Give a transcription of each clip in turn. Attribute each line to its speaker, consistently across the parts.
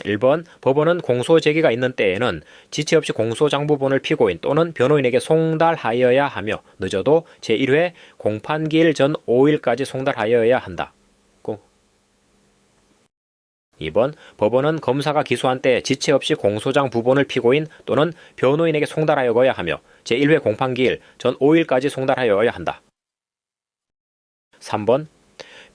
Speaker 1: 1번 법원은 공소 제기가 있는 때에는 지체 없이 공소장부본을 피고인 또는 변호인에게 송달하여야 하며 늦어도 제1회 공판기일 전 5일까지 송달하여야 한다. 2번 법원은 검사가 기소한 때 지체 없이 공소장 부본을 피고인 또는 변호인에게 송달하여야 하며 제1회 공판기일 전 5일까지 송달하여야 한다. 3번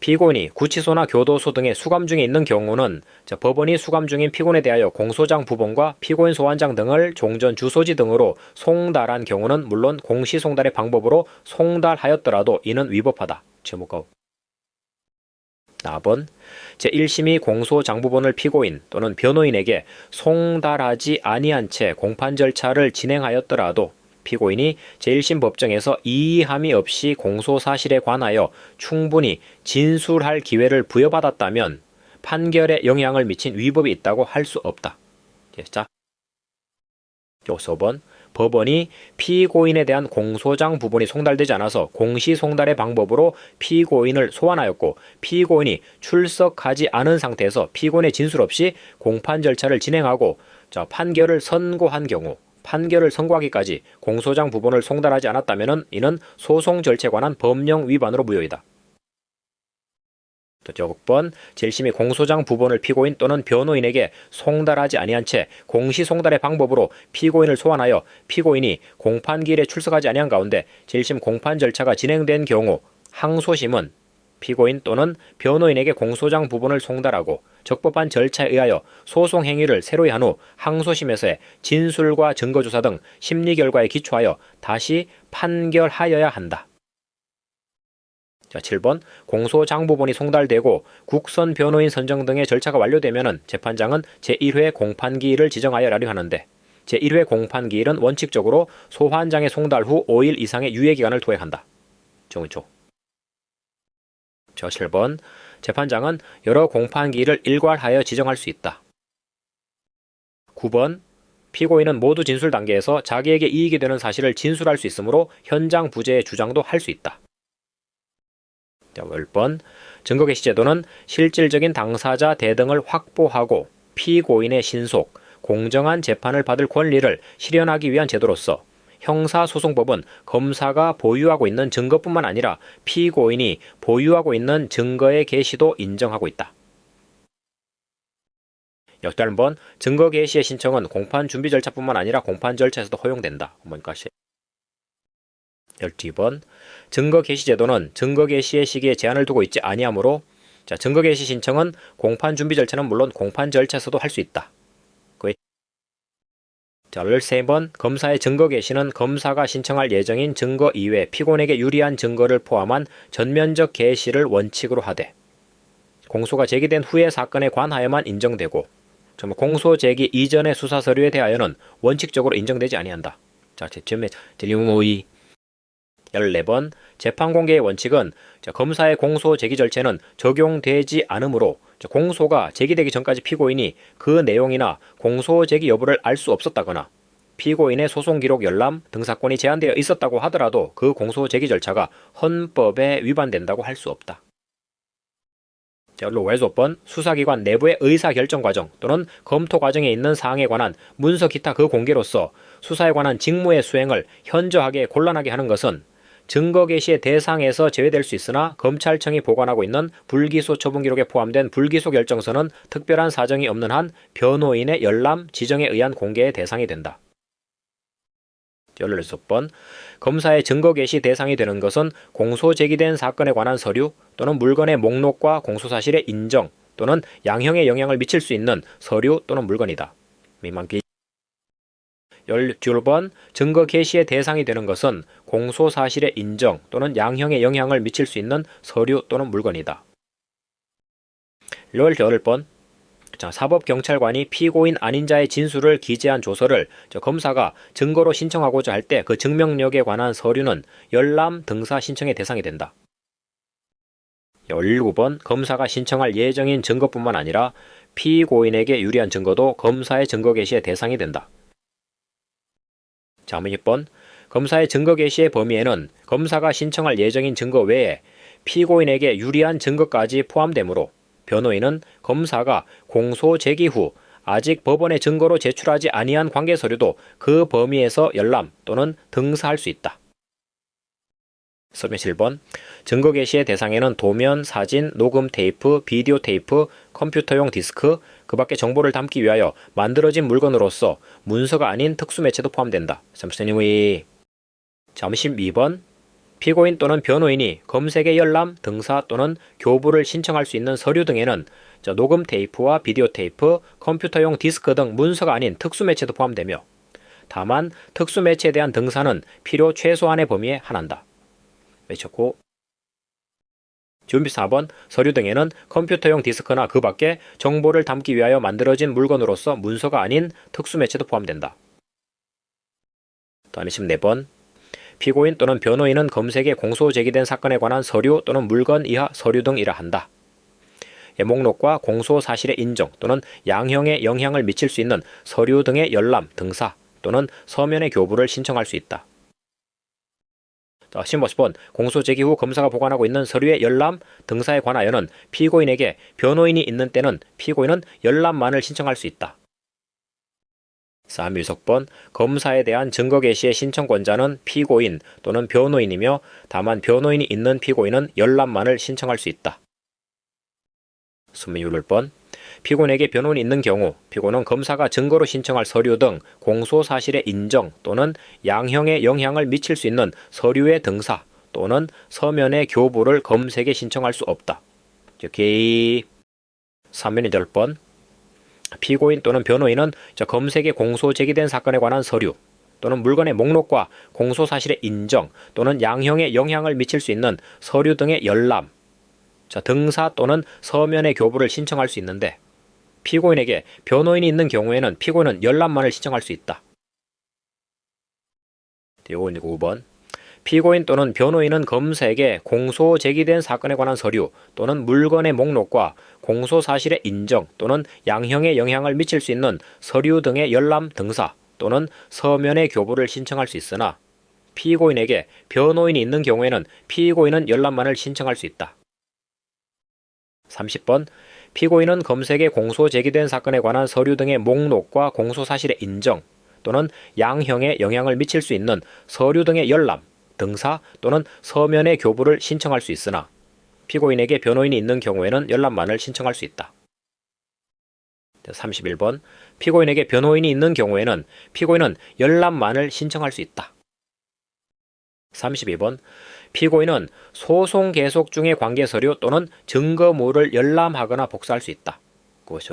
Speaker 1: 피고인이 구치소나 교도소 등의 수감 중에 있는 경우는 법원이 수감 중인 피고인에 대하여 공소장 부본과 피고인 소환장 등을 종전 주소지 등으로 송달한 경우는 물론 공시송달의 방법으로 송달하였더라도 이는 위법하다. 제목과 4번 제1심이 공소장부본을 피고인 또는 변호인에게 송달하지 아니한 채 공판 절차를 진행하였더라도 피고인이 제1심 법정에서 이의함이 없이 공소사실에 관하여 충분히 진술할 기회를 부여받았다면 판결에 영향을 미친 위법이 있다고 할 수 없다. 자, 5번 법원이 피고인에 대한 공소장 부본이 송달되지 않아서 공시송달의 방법으로 피고인을 소환하였고 피고인이 출석하지 않은 상태에서 피고인의 진술 없이 공판 절차를 진행하고 판결을 선고한 경우 판결을 선고하기까지 공소장 부본을 송달하지 않았다면 이는 소송 절차에 관한 법령 위반으로 무효이다. 6번 제1심이 공소장 부본을 피고인 또는 변호인에게 송달하지 아니한 채 공시송달의 방법으로 피고인을 소환하여 피고인이 공판기일에 출석하지 아니한 가운데 제1심 공판 절차가 진행된 경우 항소심은 피고인 또는 변호인에게 공소장 부본을 송달하고 적법한 절차에 의하여 소송 행위를 새로이 한 후 항소심에서의 진술과 증거조사 등 심리 결과에 기초하여 다시 판결하여야 한다. 7번 공소장부본이 송달되고 국선 변호인 선정 등의 절차가 완료되면 재판장은 제1회 공판기일을 지정하여라고 하는데 제1회 공판기일은 원칙적으로 소환장의 송달 후 5일 이상의 유예기간을 도액한다. 정의조 7번 재판장은 여러 공판기일을 일괄하여 지정할 수 있다. 9번 피고인은 모두 진술 단계에서 자기에게 이익이 되는 사실을 진술할 수 있으므로 현장 부재의 주장도 할 수 있다. 10번 증거개시제도는 실질적인 당사자 대등을 확보하고 피고인의 신속, 공정한 재판을 받을 권리를 실현하기 위한 제도로서 형사소송법은 검사가 보유하고 있는 증거뿐만 아니라 피고인이 보유하고 있는 증거의 개시도 인정하고 있다. 11번 증거 개시의 신청은 공판 준비 절차뿐만 아니라 공판 절차에서도 허용된다. 12번 증거 개시 제도는 증거 개시의 시기에 제한을 두고 있지 아니하므로 증거 개시 신청은 공판 준비 절차는 물론 공판 절차에서도 할 수 있다. 13번 검사의 증거 개시는 검사가 신청할 예정인 증거 이외 피고인에게 유리한 증거를 포함한 전면적 개시를 원칙으로 하되 공소가 제기된 후의 사건에 관하여만 인정되고 공소 제기 이전의 수사 서류에 대하여는 원칙적으로 인정되지 아니한다. 제점에 질문의 14번 재판 공개의 원칙은 검사의 공소 제기 절차는 적용되지 않으므로 공소가 제기되기 전까지 피고인이 그 내용이나 공소 제기 여부를 알 수 없었다거나 피고인의 소송 기록 열람, 등사권이 제한되어 있었다고 하더라도 그 공소 제기 절차가 헌법에 위반된다고 할 수 없다. 15번 수사기관 내부의 의사결정 과정 또는 검토 과정에 있는 사항에 관한 문서 기타 그 공개로서 수사에 관한 직무의 수행을 현저하게 곤란하게 하는 것은 증거 개시의 대상에서 제외될 수 있으나 검찰청이 보관하고 있는 불기소 처분 기록에 포함된 불기소 결정서는 특별한 사정이 없는 한 변호인의 열람, 지정에 의한 공개의 대상이 된다. 16번 검사의 증거 개시 대상이 되는 것은 공소 제기된 사건에 관한 서류 또는 물건의 목록과 공소사실의 인정 또는 양형에 영향을 미칠 수 있는 서류 또는 물건이다. 17번 증거 개시의 대상이 되는 것은 공소사실의 인정 또는 양형에 영향을 미칠 수 있는 서류 또는 물건이다. 18번 사법경찰관이 피고인 아닌 자의 진술을 기재한 조서를 검사가 증거로 신청하고자 할 때 그 증명력에 관한 서류는 열람, 등사 신청의 대상이 된다. 17번 검사가 신청할 예정인 증거뿐만 아니라 피고인에게 유리한 증거도 검사의 증거 개시의 대상이 된다. 6번 검사의 증거 개시의 범위에는 검사가 신청할 예정인 증거 외에 피고인에게 유리한 증거까지 포함되므로 변호인은 검사가 공소 제기 후 아직 법원에 증거로 제출하지 아니한 관계 서류도 그 범위에서 열람 또는 등사할 수 있다. 서면 7번. 증거 게시의 대상에는 도면, 사진, 녹음 테이프, 비디오 테이프, 컴퓨터용 디스크, 그 밖에 정보를 담기 위하여 만들어진 물건으로서 문서가 아닌 특수 매체도 포함된다. 잠시만요. 12번. 피고인 또는 변호인이 검색의 열람, 등사 또는 교부를 신청할 수 있는 서류 등에는 녹음 테이프와 비디오 테이프, 컴퓨터용 디스크 등 문서가 아닌 특수 매체도 포함되며 다만 특수 매체에 대한 등사는 필요 최소한의 범위에 한한다. 외쳤고 준비 4번. 서류 등에는 컴퓨터용 디스크나 그 밖에 정보를 담기 위하여 만들어진 물건으로서 문서가 아닌 특수 매체도 포함된다. 다음에 14번. 피고인 또는 변호인은 검색에 공소 제기된 사건에 관한 서류 또는 물건 이하 서류 등이라 한다. 목록과 공소 사실의 인정 또는 양형에 영향을 미칠 수 있는 서류 등의 열람, 등사 또는 서면의 교부를 신청할 수 있다. 15번. 공소 제기 후 검사가 보관하고 있는 서류의 열람, 등사에 관하여는 피고인에게 변호인이 있는 때는 피고인은 열람만을 신청할 수 있다. 3. 검사에 대한 증거 게시의 신청권자는 피고인 또는 변호인이며 다만 변호인이 있는 피고인은 열람만을 신청할 수 있다. 26번. 피고인에게 변호인이 있는 경우 피고인은 검사가 증거로 신청할 서류 등 공소 사실의 인정 또는 양형에 영향을 미칠 수 있는 서류의 등사 또는 서면의 교부를 검색에 신청할 수 없다. 개입. 3-8번. 피고인 또는 변호인은 검색에 공소 제기된 사건에 관한 서류 또는 물건의 목록과 공소 사실의 인정 또는 양형에 영향을 미칠 수 있는 서류 등의 열람, 등사 또는 서면의 교부를 신청할 수 있는데 피고인에게 변호인이 있는 경우에는 피고인은 열람만을 신청할 수 있다. 5번. 피고인 또는 변호인은 검사에게 공소 제기된 사건에 관한 서류 또는 물건의 목록과 공소 사실의 인정 또는 양형에 영향을 미칠 수 있는 서류 등의 열람, 등사 또는 서면의 교부를 신청할 수 있으나 피고인에게 변호인이 있는 경우에는 피고인은 열람만을 신청할 수 있다. 30번. 피고인은 검색에 공소 제기된 사건에 관한 서류 등의 목록과 공소 사실의 인정 또는 양형에 영향을 미칠 수 있는 서류 등의 열람, 등사 또는 서면의 교부를 신청할 수 있으나 피고인에게 변호인이 있는 경우에는 열람만을 신청할 수 있다. 31번. 피고인에게 변호인이 있는 경우에는 피고인은 열람만을 신청할 수 있다. 32번. 피고인은 소송 계속 중의 관계 서류 또는 증거물을 열람하거나 복사할 수 있다. 그것이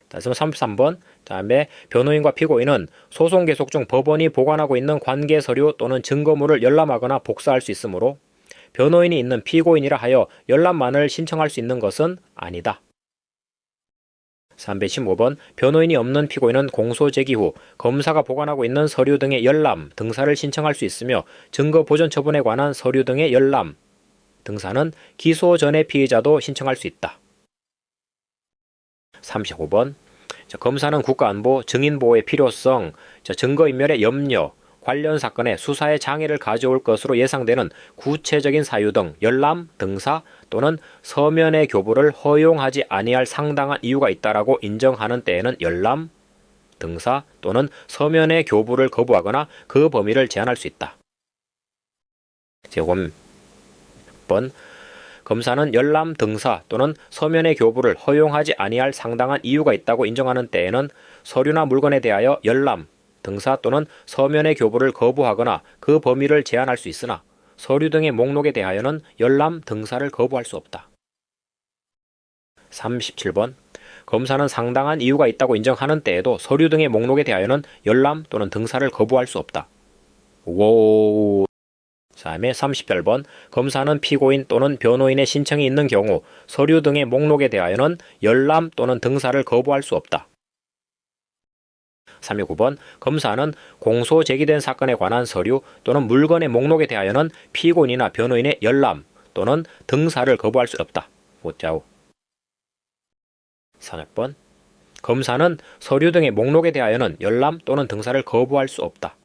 Speaker 1: 33번. 다음에 변호인과 피고인은 소송 계속 중 법원이 보관하고 있는 관계 서류 또는 증거물을 열람하거나 복사할 수 있으므로 변호인이 있는 피고인이라 하여 열람만을 신청할 수 있는 것은 아니다. 315번. 변호인이 없는 피고인은 공소 제기 후 검사가 보관하고 있는 서류 등의 열람, 등사를 신청할 수 있으며 증거 보존 처분에 관한 서류 등의 열람, 등사는 기소 전의 피의자도 신청할 수 있다. 35번. 검사는 국가안보, 증인보호의 필요성, 증거인멸의 염려, 관련 사건의 수사에 장애를 가져올 것으로 예상되는 구체적인 사유 등 열람, 등사 또는 서면의 교부를 허용하지 아니할 상당한 이유가 있다라고 인정하는 때에는 열람, 등사 또는 서면의 교부를 거부하거나 그 범위를 제한할 수 있다. 제5번. 검사는 열람, 등사 또는 서면의 교부를 허용하지 아니할 상당한 이유가 있다고 인정하는 때에는 서류나 물건에 대하여 열람, 등사 또는 서면의 교부를 거부하거나 그 범위를 제한할 수 있으나 서류 등의 목록에 대하여는 열람, 등사를 거부할 수 없다. 37번. 검사는 상당한 이유가 있다고 인정하는 때에도 서류 등의 목록에 대하여는 열람 또는 등사를 거부할 수 없다. 다음에 38번. 검사는 피고인 또는 변호인의 신청이 있는 경우 서류 등의 목록에 대하여는 열람 또는 등사를 거부할 수 없다. 39번. 검사는 공소 제기된 사건에 관한 서류 또는 물건의 목록에 대하여는 피고인이나 변호인의 열람 또는 등사를 거부할 수 없다. 4번. 검사는 서류 등의 목록에 대하여는 열람 또는 등사를 거부할 수 없다.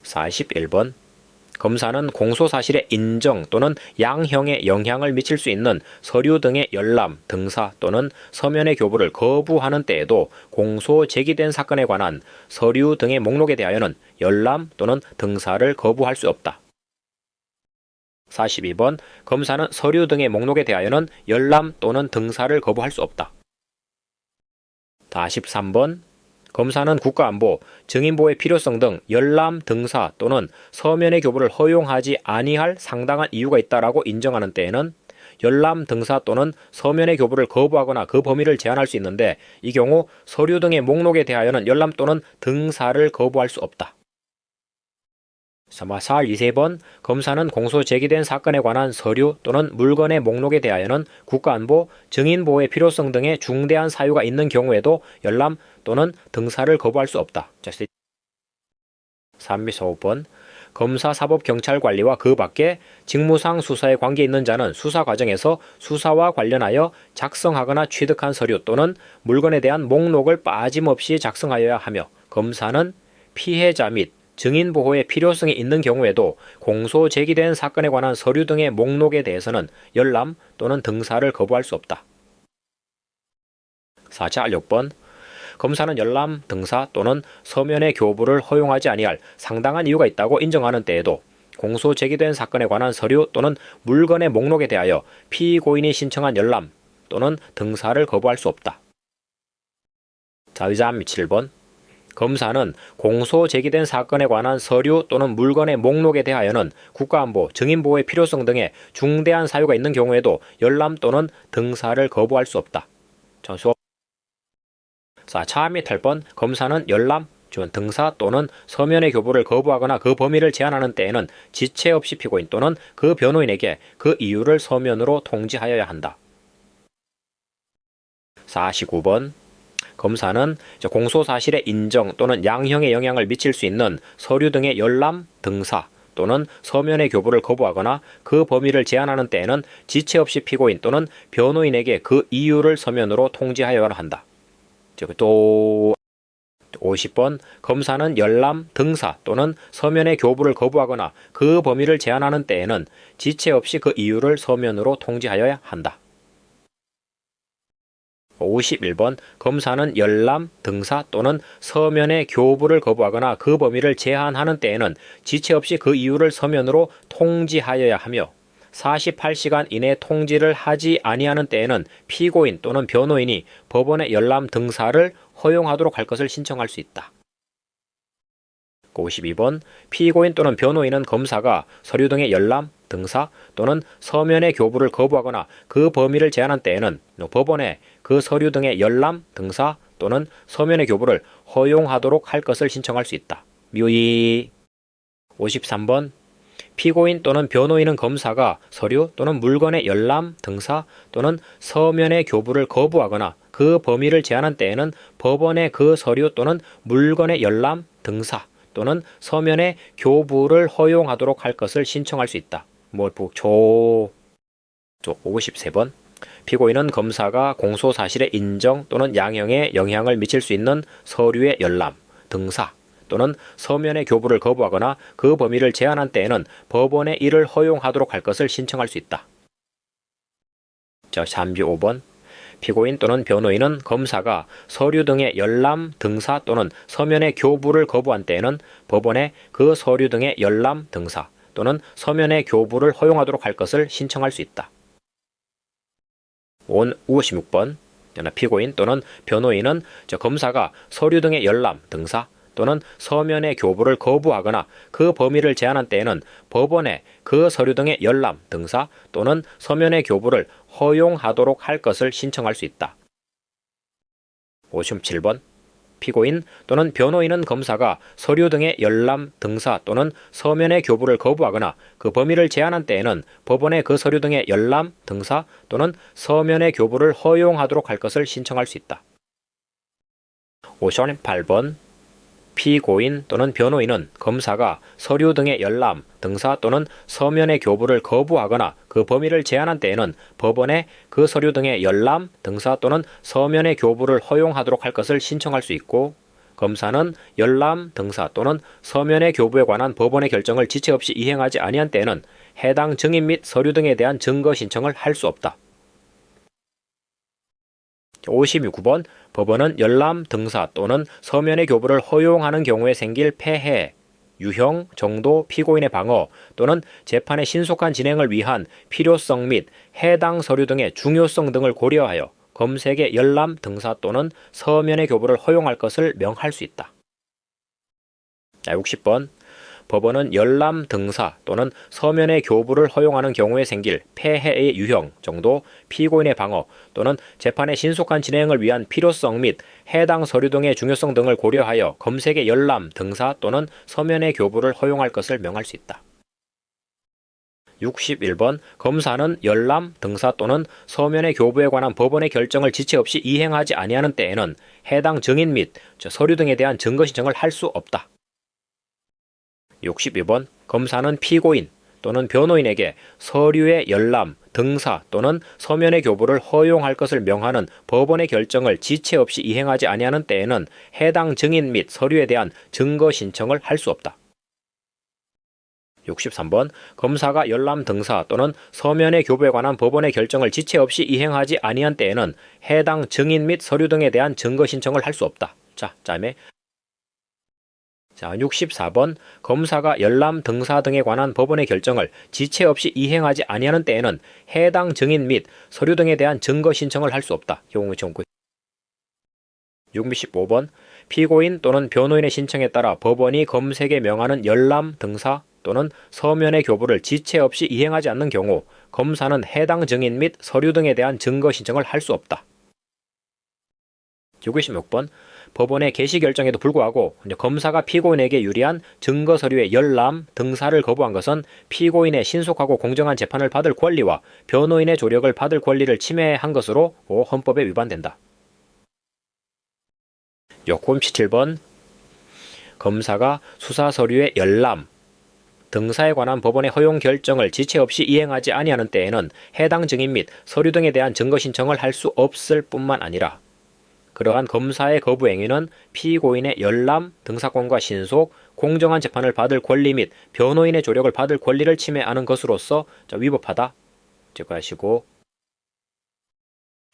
Speaker 1: 41번. 검사는 공소 사실의 인정 또는 양형에 영향을 미칠 수 있는 서류 등의 열람, 등사 또는 서면의 교부를 거부하는 때에도 공소 제기된 사건에 관한 서류 등의 목록에 대하여는 열람 또는 등사를 거부할 수 없다. 42번 검사는 서류 등의 목록에 대하여는 열람 또는 등사를 거부할 수 없다. 43번 검사는 국가안보, 증인보호의 필요성 등 열람, 등사 또는 서면의 교부를 허용하지 아니할 상당한 이유가 있다라고 인정하는 때에는 열람, 등사 또는 서면의 교부를 거부하거나 그 범위를 제한할 수 있는데 이 경우 서류 등의 목록에 대하여는 열람 또는 등사를 거부할 수 없다. 43번 검사는 공소 제기된 사건에 관한 서류 또는 물건의 목록에 대하여는 국가안보, 증인보호의 필요성 등의 중대한 사유가 있는 경우에도 열람 또는 등사를 거부할 수 없다. 35번 검사, 사법, 경찰 관리와 그 밖에 직무상 수사에 관계 있는 자는 수사 과정에서 수사와 관련하여 작성하거나 취득한 서류 또는 물건에 대한 목록을 빠짐없이 작성하여야 하며 검사는 피해자 및 증인 보호의 필요성이 있는 경우에도 공소 제기된 사건에 관한 서류 등의 목록에 대해서는 열람 또는 등사를 거부할 수 없다. 46번 검사는 열람, 등사 또는 서면의 교부를 허용하지 아니할 상당한 이유가 있다고 인정하는 때에도 공소 제기된 사건에 관한 서류 또는 물건의 목록에 대하여 피고인이 신청한 열람 또는 등사를 거부할 수 없다. 의자 7번 검사는 공소 제기된 사건에 관한 서류 또는 물건의 목록에 대하여는 국가안보, 증인보호의 필요성 등의 중대한 사유가 있는 경우에도 열람 또는 등사를 거부할 수 없다. 차 및 탈번 검사는 열람, 등사 또는 서면의 교부를 거부하거나 그 범위를 제한하는 때에는 지체 없이 피고인 또는 그 변호인에게 그 이유를 서면으로 통지하여야 한다. 49번 검사는 공소 사실의 인정 또는 양형에 영향을 미칠 수 있는 서류 등의 열람, 등사 또는 서면의 교부를 거부하거나 그 범위를 제한하는 때에는 지체 없이 피고인 또는 변호인에게 그 이유를 서면으로 통지하여야 한다. 또 50번 검사는 열람, 등사 또는 서면의 교부를 거부하거나 그 범위를 제한하는 때에는 지체 없이 그 이유를 서면으로 통지하여야 한다. 51번 검사는 열람, 등사 또는 서면의 교부를 거부하거나 그 범위를 제한하는 때에는 지체 없이 그 이유를 서면으로 통지하여야 하며 48시간 이내 통지를 하지 아니하는 때에는 피고인 또는 변호인이 법원의 열람, 등사를 허용하도록 할 것을 신청할 수 있다. 52번 피고인 또는 변호인은 검사가 서류 등의 열람, 등사 또는 서면의 교부를 거부하거나 그 범위를 제한한 때에는 법원에 그 서류 등의 열람, 등사 또는 서면의 교부를 허용하도록 할 것을 신청할 수 있다. 53번 피고인 또는 변호인은 검사가 서류 또는 물건의 열람, 등사 또는 서면의 교부를 거부하거나 그 범위를 제한한 때에는 법원에 그 서류 또는 물건의 열람, 등사 또는 서면의 교부를 허용하도록 할 것을 신청할 수 있다. 53번 피고인은 검사가 공소 사실의 인정 또는 양형에 영향을 미칠 수 있는 서류의 열람, 등사 또는 서면의 교부를 거부하거나 그 범위를 제한한 때에는 법원에 이를 허용하도록 할 것을 신청할 수 있다. 35번 피고인 또는 변호인은 검사가 서류 등의 열람, 등사 또는 서면의 교부를 거부한 때에는 법원에 그 서류 등의 열람, 등사 또는 서면의 교부를 허용하도록 할 것을 신청할 수 있다. 56번 피고인 또는 변호인은 검사가 서류 등의 열람, 등사 또는 서면의 교부를 거부하거나 그 범위를 제한한 때에는 법원에 그 서류 등의 열람, 등사 또는 서면의 교부를 허용하도록 할 것을 신청할 수 있다. 57번 피고인 또는 변호인은 검사가 서류 등의 열람, 등사 또는 서면의 교부를 거부하거나 그 범위를 제한한 때에는 법원에 그 서류 등의 열람, 등사 또는 서면의 교부를 허용하도록 할 것을 신청할 수 있다. 58번 피고인 또는 변호인은 검사가 서류 등의 열람, 등사 또는 서면의 교부를 거부하거나 그 범위를 제한한 때에는 법원에 그 서류 등의 열람, 등사 또는 서면의 교부를 허용하도록 할 것을 신청할 수 있고 검사는 열람, 등사 또는 서면의 교부에 관한 법원의 결정을 지체 없이 이행하지 아니한 때에는 해당 증인 및 서류 등에 대한 증거 신청을 할 수 없다. 59번 법원은 열람, 등사 또는 서면의 교부를 허용하는 경우에 생길 폐해, 유형, 정도, 피고인의 방어 또는 재판의 신속한 진행을 위한 필요성 및 해당 서류 등의 중요성 등을 고려하여 검색의 열람, 등사 또는 서면의 교부를 허용할 것을 명할 수 있다. 60번 법원은 열람, 등사 또는 서면의 교부를 허용하는 경우에 생길 폐해의 유형, 정도, 피고인의 방어 또는 재판의 신속한 진행을 위한 필요성 및 해당 서류 등의 중요성 등을 고려하여 검색의 열람, 등사 또는 서면의 교부를 허용할 것을 명할 수 있다. 61번 검사는 열람, 등사 또는 서면의 교부에 관한 법원의 결정을 지체 없이 이행하지 아니하는 때에는 해당 증인 및 서류 등에 대한 증거 신청을 할 수 없다. 62번 검사는 피고인 또는 변호인에게 서류의 열람, 등사 또는 서면의 교부를 허용할 것을 명하는 법원의 결정을 지체 없이 이행하지 아니하는 때에는 해당 증인 및 서류에 대한 증거 신청을 할 수 없다. 63번 검사가 열람, 등사 또는 서면의 교부에 관한 법원의 결정을 지체 없이 이행하지 아니한 때에는 해당 증인 및 서류 등에 대한 증거 신청을 할 수 없다. 다음에 64번 검사가 열람, 등사 등에 관한 법원의 결정을 지체 없이 이행하지 아니하는 때에는 해당 증인 및 서류 등에 대한 증거 신청을 할 수 없다. 65번 피고인 또는 변호인의 신청에 따라 법원이 검색에 명하는 열람, 등사 또는 서면의 교부를 지체 없이 이행하지 않는 경우 검사는 해당 증인 및 서류 등에 대한 증거 신청을 할 수 없다. 66번 법원의 개시 결정에도 불구하고 검사가 피고인에게 유리한 증거 서류의 열람, 등사를 거부한 것은 피고인의 신속하고 공정한 재판을 받을 권리와 변호인의 조력을 받을 권리를 침해한 것으로 헌법에 위반된다. 67번 검사가 수사 서류의 열람, 등사에 관한 법원의 허용 결정을 지체 없이 이행하지 아니하는 때에는 해당 증인 및 서류 등에 대한 증거 신청을 할 수 없을 뿐만 아니라 그러한 검사의 거부 행위는 피고인의 열람, 등사권과 신속, 공정한 재판을 받을 권리 및 변호인의 조력을 받을 권리를 침해하는 것으로서 위법하다. 제거하시고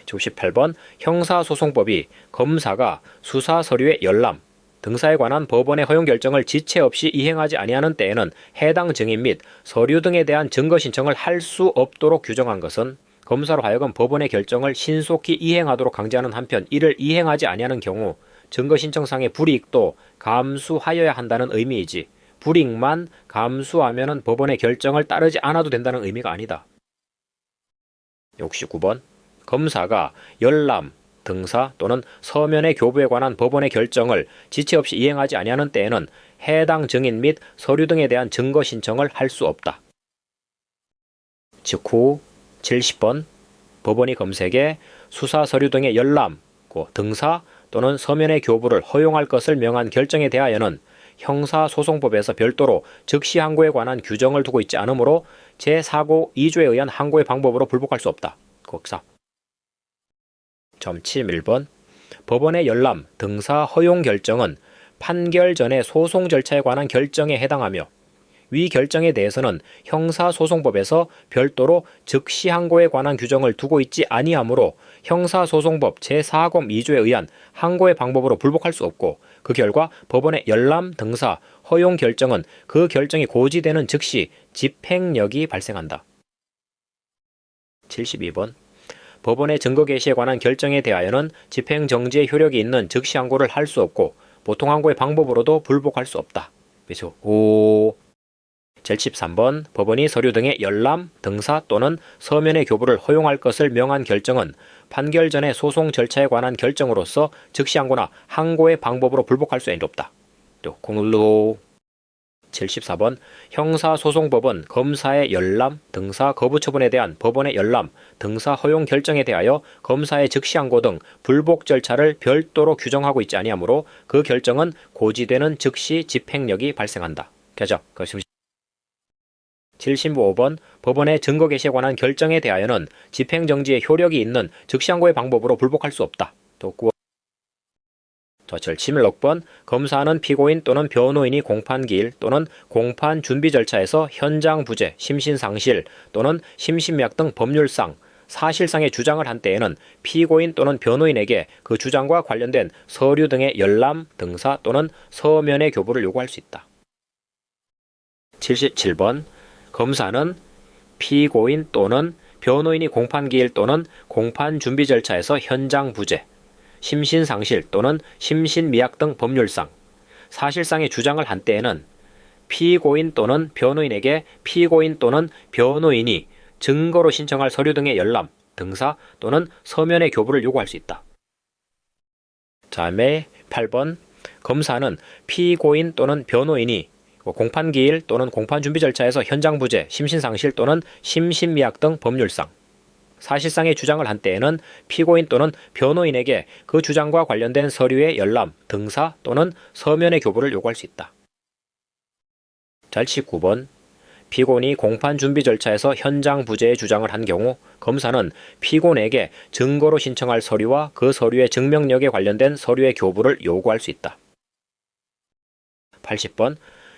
Speaker 1: 58번 형사소송법이 검사가 수사 서류의 열람, 등사에 관한 법원의 허용 결정을 지체 없이 이행하지 아니하는 때에는 해당 증인 및 서류 등에 대한 증거 신청을 할 수 없도록 규정한 것은 검사로 하여금 법원의 결정을 신속히 이행하도록 강제하는 한편 이를 이행하지 아니하는 경우 증거 신청상의 불이익도 감수하여야 한다는 의미이지 불이익만 감수하면 법원의 결정을 따르지 않아도 된다는 의미가 아니다. 69번 검사가 열람, 등사 또는 서면의 교부에 관한 법원의 결정을 지체 없이 이행하지 아니하는 때에는 해당 증인 및 서류 등에 대한 증거 신청을 할 수 없다. 즉 70번 법원이 검색에 수사 서류 등의 열람, 등사 또는 서면의 교부를 허용할 것을 명한 결정에 대하여는 형사소송법에서 별도로 즉시 항고에 관한 규정을 두고 있지 않으므로 제4고 2조에 의한 항고의 방법으로 불복할 수 없다. 곡사 71번 법원의 열람, 등사 허용 결정은 판결 전의 소송 절차에 관한 결정에 해당하며 위 결정에 대해서는 형사소송법에서 별도로 즉시 항고에 관한 규정을 두고 있지 아니하므로 형사소송법 제4검 2조에 의한 항고의 방법으로 불복할 수 없고 그 결과 법원의 열람, 등사, 허용 결정은 그 결정이 고지되는 즉시 집행력이 발생한다. 72번 법원의 증거 개시에 관한 결정에 대하여는 집행정지의 효력이 있는 즉시 항고를 할 수 없고 보통 항고의 방법으로도 불복할 수 없다. 그래서 73번 법원이 서류 등의 열람, 등사 또는 서면의 교부를 허용할 것을 명한 결정은 판결 전의 소송 절차에 관한 결정으로서 즉시 항고나 항고의 방법으로 불복할 수 없다. 또 74번 형사소송법은 검사의 열람, 등사 거부 처분에 대한 법원의 열람, 등사 허용 결정에 대하여 검사의 즉시 항고 등 불복 절차를 별도로 규정하고 있지 아니하므로 그 결정은 고지되는 즉시 집행력이 발생한다. 그죠? 75번 법원의 증거 개시에 관한 결정에 대하여는 집행정지의 효력이 있는 즉시 항고의 방법으로 불복할 수 없다. 또 질문 6번 검사는 피고인 또는 변호인이 공판기일 또는 공판 준비 절차에서 현장 부재, 심신상실 또는 심신미약 등 법률상, 사실상의 주장을 한 때에는 피고인 또는 변호인에게 그 주장과 관련된 서류 등의 열람, 등사 또는 서면의 교부를 요구할 수 있다. 77번 검사는 피고인 또는 변호인이 공판기일 또는 공판 준비 절차에서 현장 부재, 심신상실 또는 심신미약 등 법률상, 사실상의 주장을 한 때에는 피고인 또는 변호인에게 피고인 또는 변호인이 증거로 신청할 서류 등의 열람, 등사 또는 서면의 교부를 요구할 수 있다. 다음에 8번 검사는 피고인 또는 변호인이 공판기일 또는 공판 준비 절차에서 현장 부재, 심신상실 또는 심신미약 등 법률상, 사실상의 주장을 한 때에는 피고인 또는 변호인에게 그 주장과 관련된 서류의 열람, 등사 또는 서면의 교부를 요구할 수 있다. 79번 피고인이 공판 준비 절차에서 현장 부재의 주장을 한 경우 검사는 피고인에게 증거로 신청할 서류와 그 서류의 증명력에 관련된 서류의 교부를 요구할 수 있다. 80번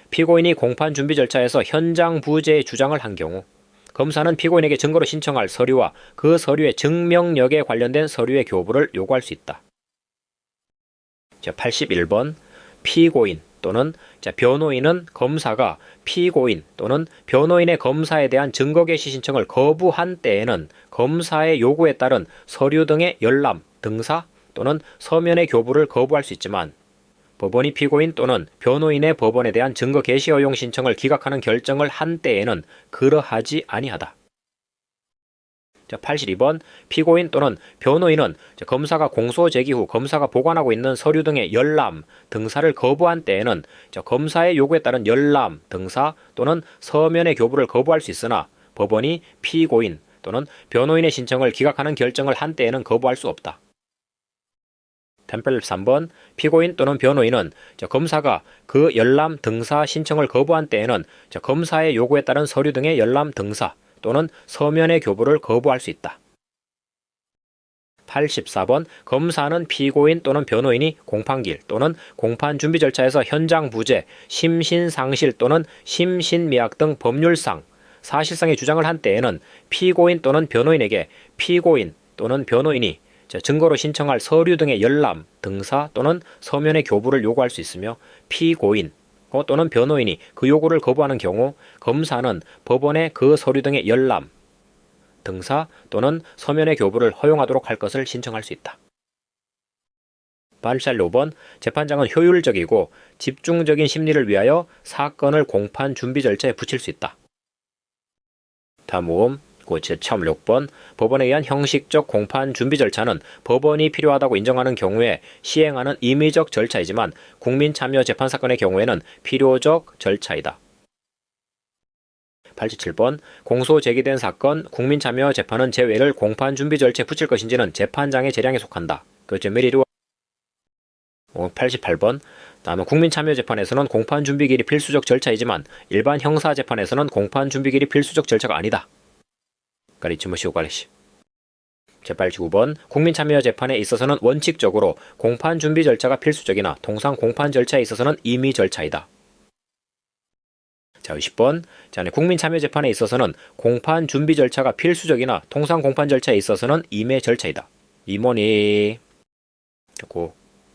Speaker 1: 피고인이 공판 준비 절차에서 현장 부재의 주장을 한 경우 검사는 피고인에게 증거로 신청할 서류와 그 서류의 증명력에 관련된 서류의 교부를 요구할 수 있다. 81번 피고인 또는 변호인은 검사가 피고인 또는 변호인의 검사에 대한 증거 개시 신청을 거부한 때에는 검사의 요구에 따른 서류 등의 열람, 등사 또는 서면의 교부를 거부할 수 있지만 법원이 피고인 또는 변호인의 법원에 대한 증거 개시 허용 신청을 기각하는 결정을 한 때에는 그러하지 아니하다. 82번 피고인 또는 변호인은 검사가 공소 제기 후 검사가 보관하고 있는 서류 등의 열람, 등사를 거부한 때에는 검사의 요구에 따른 열람, 등사 또는 서면의 교부를 거부할 수 있으나 법원이 피고인 또는 변호인의 신청을 기각하는 결정을 한 때에는 거부할 수 없다. 83번 피고인 또는 변호인은 검사가 그 열람, 등사 신청을 거부한 때에는 검사의 요구에 따른 서류 등의 열람, 등사 또는 서면의 교부를 거부할 수 있다. 84번 검사는 피고인 또는 변호인이 공판기일 또는 공판 준비 절차에서 현장 부재, 심신상실 또는 심신미약 등 법률상, 사실상의 주장을 한 때에는 피고인 또는 변호인에게 피고인 또는 변호인이 증거로 신청할 서류 등의 열람, 등사 또는 서면의 교부를 요구할 수 있으며 피고인 또는 변호인이 그 요구를 거부하는 경우 검사는 법원에 그 서류 등의 열람, 등사 또는 서면의 교부를 허용하도록 할 것을 신청할 수 있다. 85번 재판장은 효율적이고 집중적인 심리를 위하여 사건을 공판 준비 절차에 붙일 수 있다. 다음 제6번 법원에 의한 형식적 공판 준비 절차는 법원이 필요하다고 인정하는 경우에 시행하는 임의적 절차이지만 국민참여 재판사건의 경우에는 필요적 절차이다. 87번 공소 제기된 사건 국민참여 재판은 제외를 공판 준비 절차에 붙일 것인지는 재판장의 재량에 속한다. 88번 다음은 국민참여재판에서는 공판준비기일이 필수적 절차이지만 일반 형사재판에서는 공판준비기일이 필수적 절차가 아니다. 제89번 국민참여재판에 있어서는 원칙적으로 공판준비 절차가 필수적이나 통상 공판 절차에 있어서는 임의 절차이다. 20번 국민참여재판에 있어서는 공판준비 절차가 필수적이나 통상 공판 절차에 있어서는 임의 절차이다. 이모니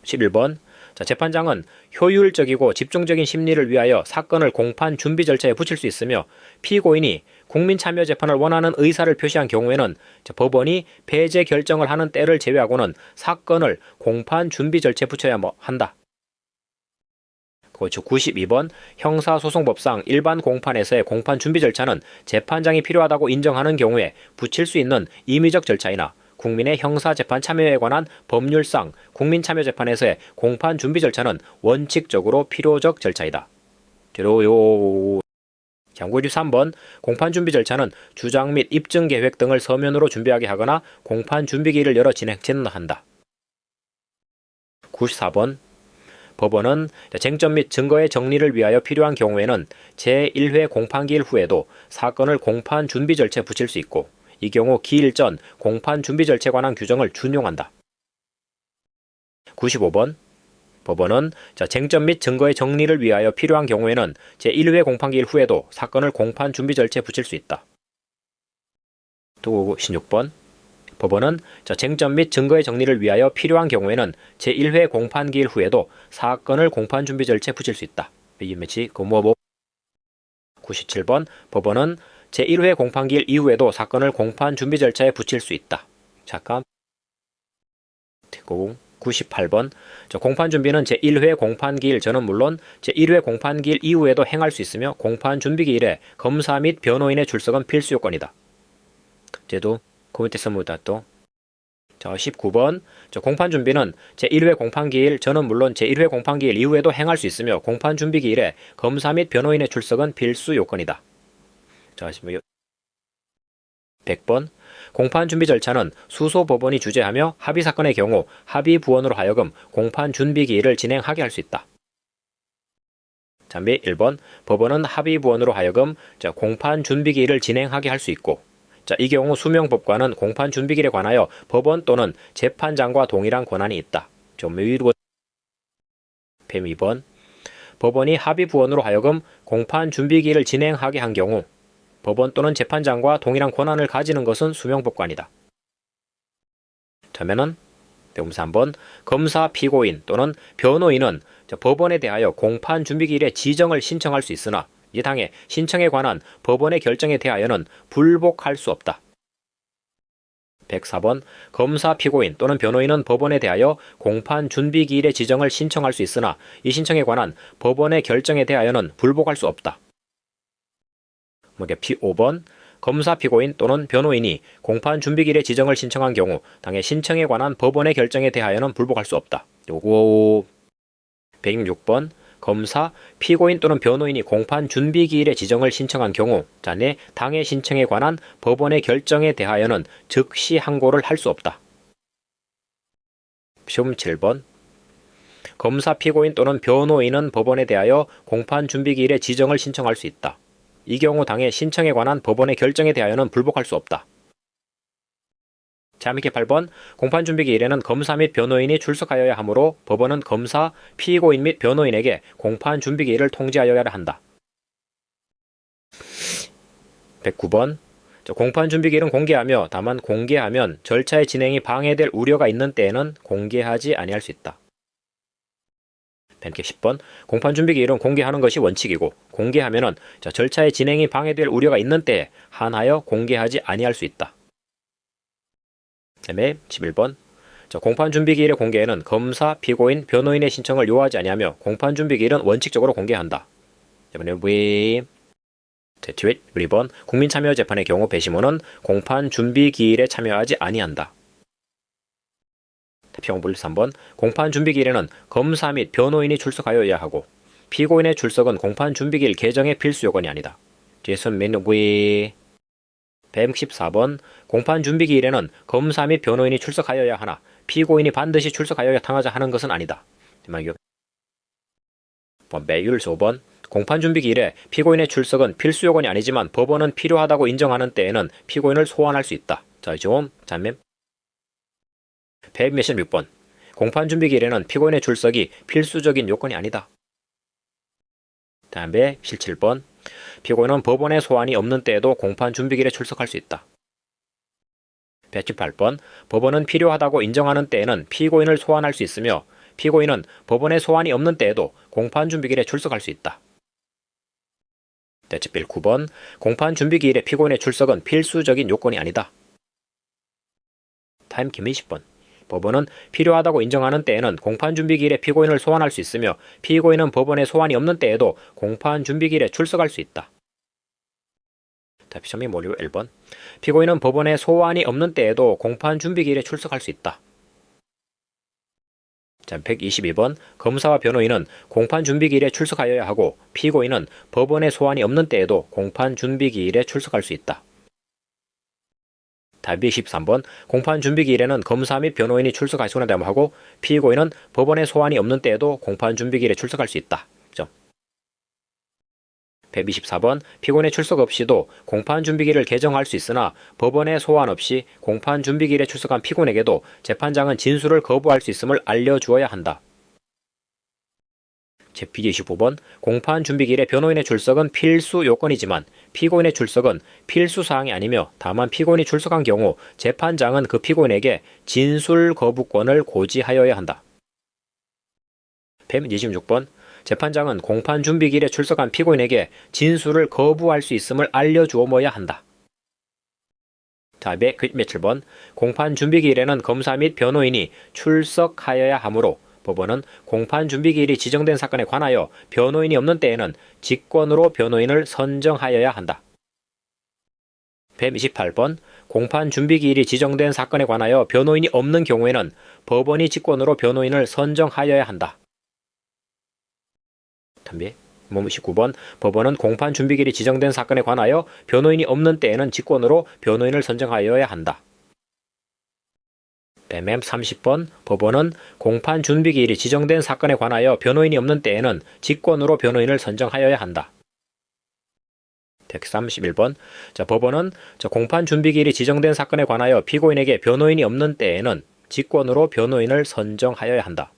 Speaker 1: 11번 재판장은 효율적이고 집중적인 심리를 위하여 사건을 공판 준비 절차에 붙일 수 있으며 피고인이 국민참여재판을 원하는 의사를 표시한 경우에는 법원이 배제 결정을 하는 때를 제외하고는 사건을 공판 준비 절차에 붙여야 한다. 92번 형사소송법상 일반 공판에서의 공판 준비 절차는 재판장이 필요하다고 인정하는 경우에 붙일 수 있는 임의적 절차이나 국민의 형사재판 참여에 관한 법률상 국민참여재판에서의 공판 준비 절차는 원칙적으로 필요적 절차이다. 경고 23번 공판 준비 절차는 주장 및 입증 계획 등을 서면으로 준비하게 하거나 공판 준비기일을 열어 진행한다. 94번 법원은 쟁점 및 증거의 정리를 위하여 필요한 경우에는 제1회 공판기일 후에도 사건을 공판 준비 절차에 붙일 수 있고 이 경우 기일 전 공판 준비 절차에 관한 규정을 준용한다. 95번 법원은 쟁점 및 증거의 정리를 위하여 필요한 경우에는 제1회 공판기일 후에도 사건을 공판 준비 절차에 붙일 수 있다. 또 16번 법원은 쟁점 및 증거의 정리를 위하여 필요한 경우에는 제1회 공판기일 후에도 사건을 공판 준비 절차에 붙일 수 있다. 매치 고모보 97번 법원은 제1회 공판기일 이후에도 사건을 공판 준비 절차에 붙일 수 있다. 잠깐 98번 공판 준비는 제1회 공판기일 전은 물론 제1회 공판기일 이후에도 행할 수 있으며 공판 준비기일에 검사 및 변호인의 출석은 필수 요건이다. 제도 코미테스무다 또 19번 공판 준비는 제1회 공판기일 전은 물론 제1회 공판기일 이후에도 행할 수 있으며 공판 준비기일에 검사 및 변호인의 출석은 필수 요건이다. 100번 공판 준비 절차는 수소 법원이 주재하며 합의 사건의 경우 합의 부원으로 하여금 공판 준비 기일을 진행하게 할 수 있다. 잠비 1번 법원은 합의 부원으로 하여금 공판 준비 기일을 진행하게 할 수 있고 이 경우 수명법관은 공판 준비 기일에 관하여 법원 또는 재판장과 동일한 권한이 있다. 뱀 2번 법원이 합의 부원으로 하여금 공판 준비 기일을 진행하게 한 경우 법원 또는 재판장과 동일한 권한을 가지는 것은 수명법관이다. 자면은 153번 검사, 피고인 또는 변호인은 법원에 대하여 공판 준비기일에 지정을 신청할 수 있으나 이 당의 신청에 관한 법원의 결정에 대하여는 불복할 수 없다. 104번 검사, 피고인 또는 변호인은 법원에 대하여 공판 준비기일의 지정을 신청할 수 있으나 이 신청에 관한 법원의 결정에 대하여는 불복할 수 없다. P5번 검사, 피고인 또는 변호인이 공판 준비기일의 지정을 신청한 경우 당의 신청에 관한 법원의 결정에 대하여는 불복할 수 없다. 106번 검사, 피고인 또는 변호인이 공판 준비기일의 지정을 신청한 경우 자네 당의 신청에 관한 법원의 결정에 대하여는 즉시 항고를 할 수 없다. 시험 7번 검사, 피고인 또는 변호인은 법원에 대하여 공판 준비기일의 지정을 신청할 수 있다. 이 경우 당의 신청에 관한 법원의 결정에 대하여는 불복할 수 없다. 자, 밑에 8번 공판 준비기일에는 검사 및 변호인이 출석하여야 하므로 법원은 검사, 피고인 및 변호인에게 공판 준비기일을 통지하여야 한다. 109번 공판 준비기일은 공개하며 다만 공개하면 절차의 진행이 방해될 우려가 있는 때에는 공개하지 아니할 수 있다. 10번 공판 준비기일은 공개하는 것이 원칙이고 공개하면은 절차의 진행이 방해될 우려가 있는 때에 한하여 공개하지 아니할 수 있다. 그다음에 11번 공판 준비기일의 공개에는 검사, 피고인, 변호인의 신청을 요하지 아니하며 공판 준비기일은 원칙적으로 공개한다. 이번에 V 2번 국민참여재판의 경우 배심원은 공판 준비기일에 참여하지 아니한다. 태평물 3번 공판 준비기일에는 검사 및 변호인이 출석하여야 하고 피고인의 출석은 공판 준비기일 개정의 필수 요건이 아니다. 제선 맨위 114번 공판 준비기일에는 검사 및 변호인이 출석하여야 하나 피고인이 반드시 출석하여야 당하자 하는 것은 아니다. 매율 5번 공판 준비기일에 피고인의 출석은 필수 요건이 아니지만 법원은 필요하다고 인정하는 때에는 피고인을 소환할 수 있다. 자, 좀 잔맴 116번 공판 준비기일에는 피고인의 출석이 필수적인 요건이 아니다. 다음에 17번 피고인은 법원의 소환이 없는 때에도 공판 준비기일에 출석할 수 있다. 118번 법원은 필요하다고 인정하는 때에는 피고인을 소환할 수 있으며 피고인은 법원의 소환이 없는 때에도 공판 준비기일에 출석할 수 있다. 119번 공판 준비기일에 피고인의 출석은 필수적인 요건이 아니다. 타임 김 20번 법원은 필요하다고 인정하는 때에는 공판 준비기일에 피고인을 소환할 수 있으며 피고인은 법원의 소환이 없는 때에도 공판 준비기일에 출석할 수 있다. 답이 모르고 1번 피고인은 법원의 소환이 없는 때에도 공판 준비기일에 출석할 수 있다. 자, 122번 검사와 변호인은 공판 준비기일에 출석하여야 하고 피고인은 법원의 소환이 없는 때에도 공판 준비기일에 출석할 수 있다. 답이 13번 공판 준비기일에는 검사 및 변호인이 출석할 수 있다고 하고 피고인은 법원의 소환이 없는 때에도 공판 준비기일에 출석할 수 있다. 124번 피고인의 출석 없이도 공판 준비기일을 개정할 수 있으나 법원의 소환 없이 공판 준비기일에 출석한 피고인에게도 재판장은 진술을 거부할 수 있음을 알려주어야 한다. 제피디 25번 공판 준비기일에 변호인의 출석은 필수 요건이지만 피고인의 출석은 필수 사항이 아니며 다만 피고인이 출석한 경우 재판장은 그 피고인에게 진술 거부권을 고지하여야 한다. 126번 재판장은 공판 준비기일에 출석한 피고인에게 진술을 거부할 수 있음을 알려주어야 한다. 자, 127번 공판 준비기일에는 검사 및 변호인이 출석하여야 하므로 법원은 공판 준비기일이 지정된 사건에 관하여 변호인이 없는 때에는 직권으로 변호인을 선정하여야 한다. 128번 공판 준비기일이 지정된 사건에 관하여 변호인이 없는 경우에는 법원이 직권으로 변호인을 선정하여야 한다. 19번 법원은 공판 준비기일이 지정된 사건에 관하여 변호인이 없는 때에는 직권으로 변호인을 선정하여야 한다. 30번 법원은 공판 준비기일이 지정된 사건에 관하여 변호인이 없는 때에는 직권으로 변호인을 선정하여야 한다. 131번 법원은 공판 준비기일이 지정된 사건에 관하여 피고인에게 변호인이 없는 때에는 직권으로 변호인을 선정하여야 한다.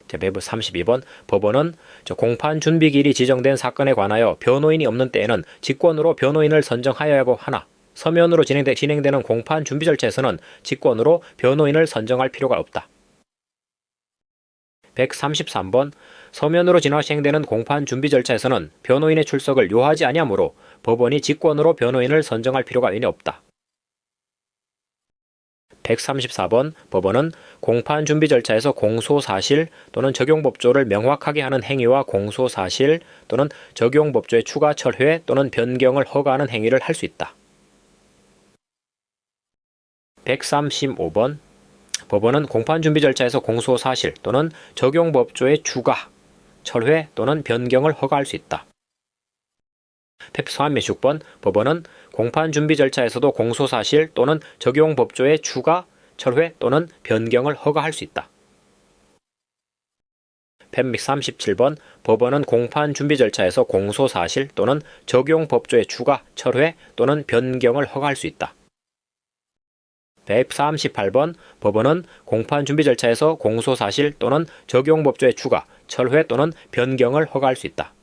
Speaker 1: 132번 법원은 공판 준비기일이 지정된 사건에 관하여 변호인이 없는 때에는 직권으로 변호인을 선정하여야 하나 서면으로 진행되는 공판 준비 절차에서는 직권으로 변호인을 선정할 필요가 없다. 133번 서면으로 진행되는 공판 준비 절차에서는 변호인의 출석을 요하지 아니하므로 법원이 직권으로 변호인을 선정할 필요가 전혀 없다. 134번 법원은 공판 준비 절차에서 공소사실 또는 적용법조를 명확하게 하는 행위와 공소사실 또는 적용법조의 추가 철회 또는 변경을 허가하는 행위를 할 수 있다. 135번 법원은 공판 준비 절차에서 공소사실 또는 적용법조의 추가, 철회 또는 변경을 허가할 수 있다. 136번 법원은 공판 준비 절차에서도 공소사실 또는 적용법조의 추가, 철회 또는 변경을 허가할 수 있다. 137번 법원은 공판 준비 절차에서 공소사실 또는 적용법조의 추가, 철회 또는 변경을 허가할 수 있다. 138번 법원은 공판 준비 절차에서 공소사실 또는 적용법조의 추가, 철회 또는 변경을 허가할 수 있다.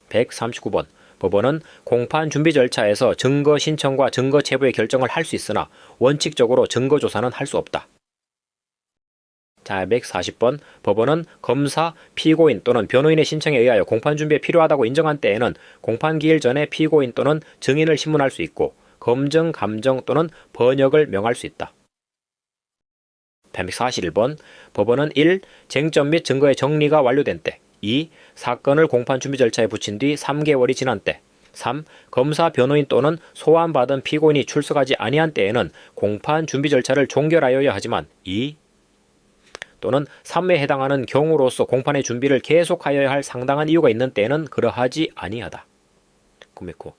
Speaker 1: 139번 법원은 공판 준비 절차에서 증거 신청과 증거 체부의 결정을 할 수 있으나 원칙적으로 증거 조사는 할 수 없다. 자, 140번 법원은 검사, 피고인 또는 변호인의 신청에 의하여 공판 준비에 필요하다고 인정한 때에는 공판 기일 전에 피고인 또는 증인을 신문할 수 있고 검증, 감정 또는 번역을 명할 수 있다. 141번 법원은 1. 쟁점 및 증거의 정리가 완료된 때 2. 사건을 공판 준비 절차에 붙인 뒤 3개월이 지난 때 3. 검사, 변호인 또는 소환받은 피고인이 출석하지 아니한 때에는 공판 준비 절차를 종결하여야 하지만 2. 또는 3에 해당하는 경우로서 공판의 준비를 계속하여야 할 상당한 이유가 있는 때에는 그러하지 아니하다. 구매코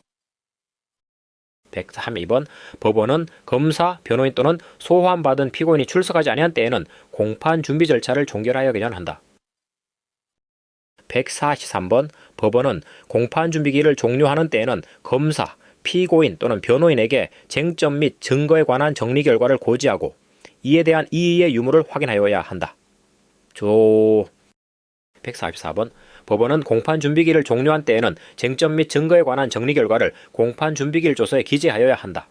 Speaker 1: 132번 법원은 검사, 변호인 또는 소환받은 피고인이 출석하지 아니한 때에는 공판 준비 절차를 종결하여야 한다. 143번 법원은 공판 준비 기일을 종료하는 때에는 검사, 피고인 또는 변호인에게 쟁점 및 증거에 관한 정리 결과를 고지하고 이에 대한 이의의 유무를 확인하여야 한다. 144번 법원은 공판 준비기일을 종료한 때에는 쟁점 및 증거에 관한 정리 결과를 공판 준비기일 조서에 기재하여야 한다.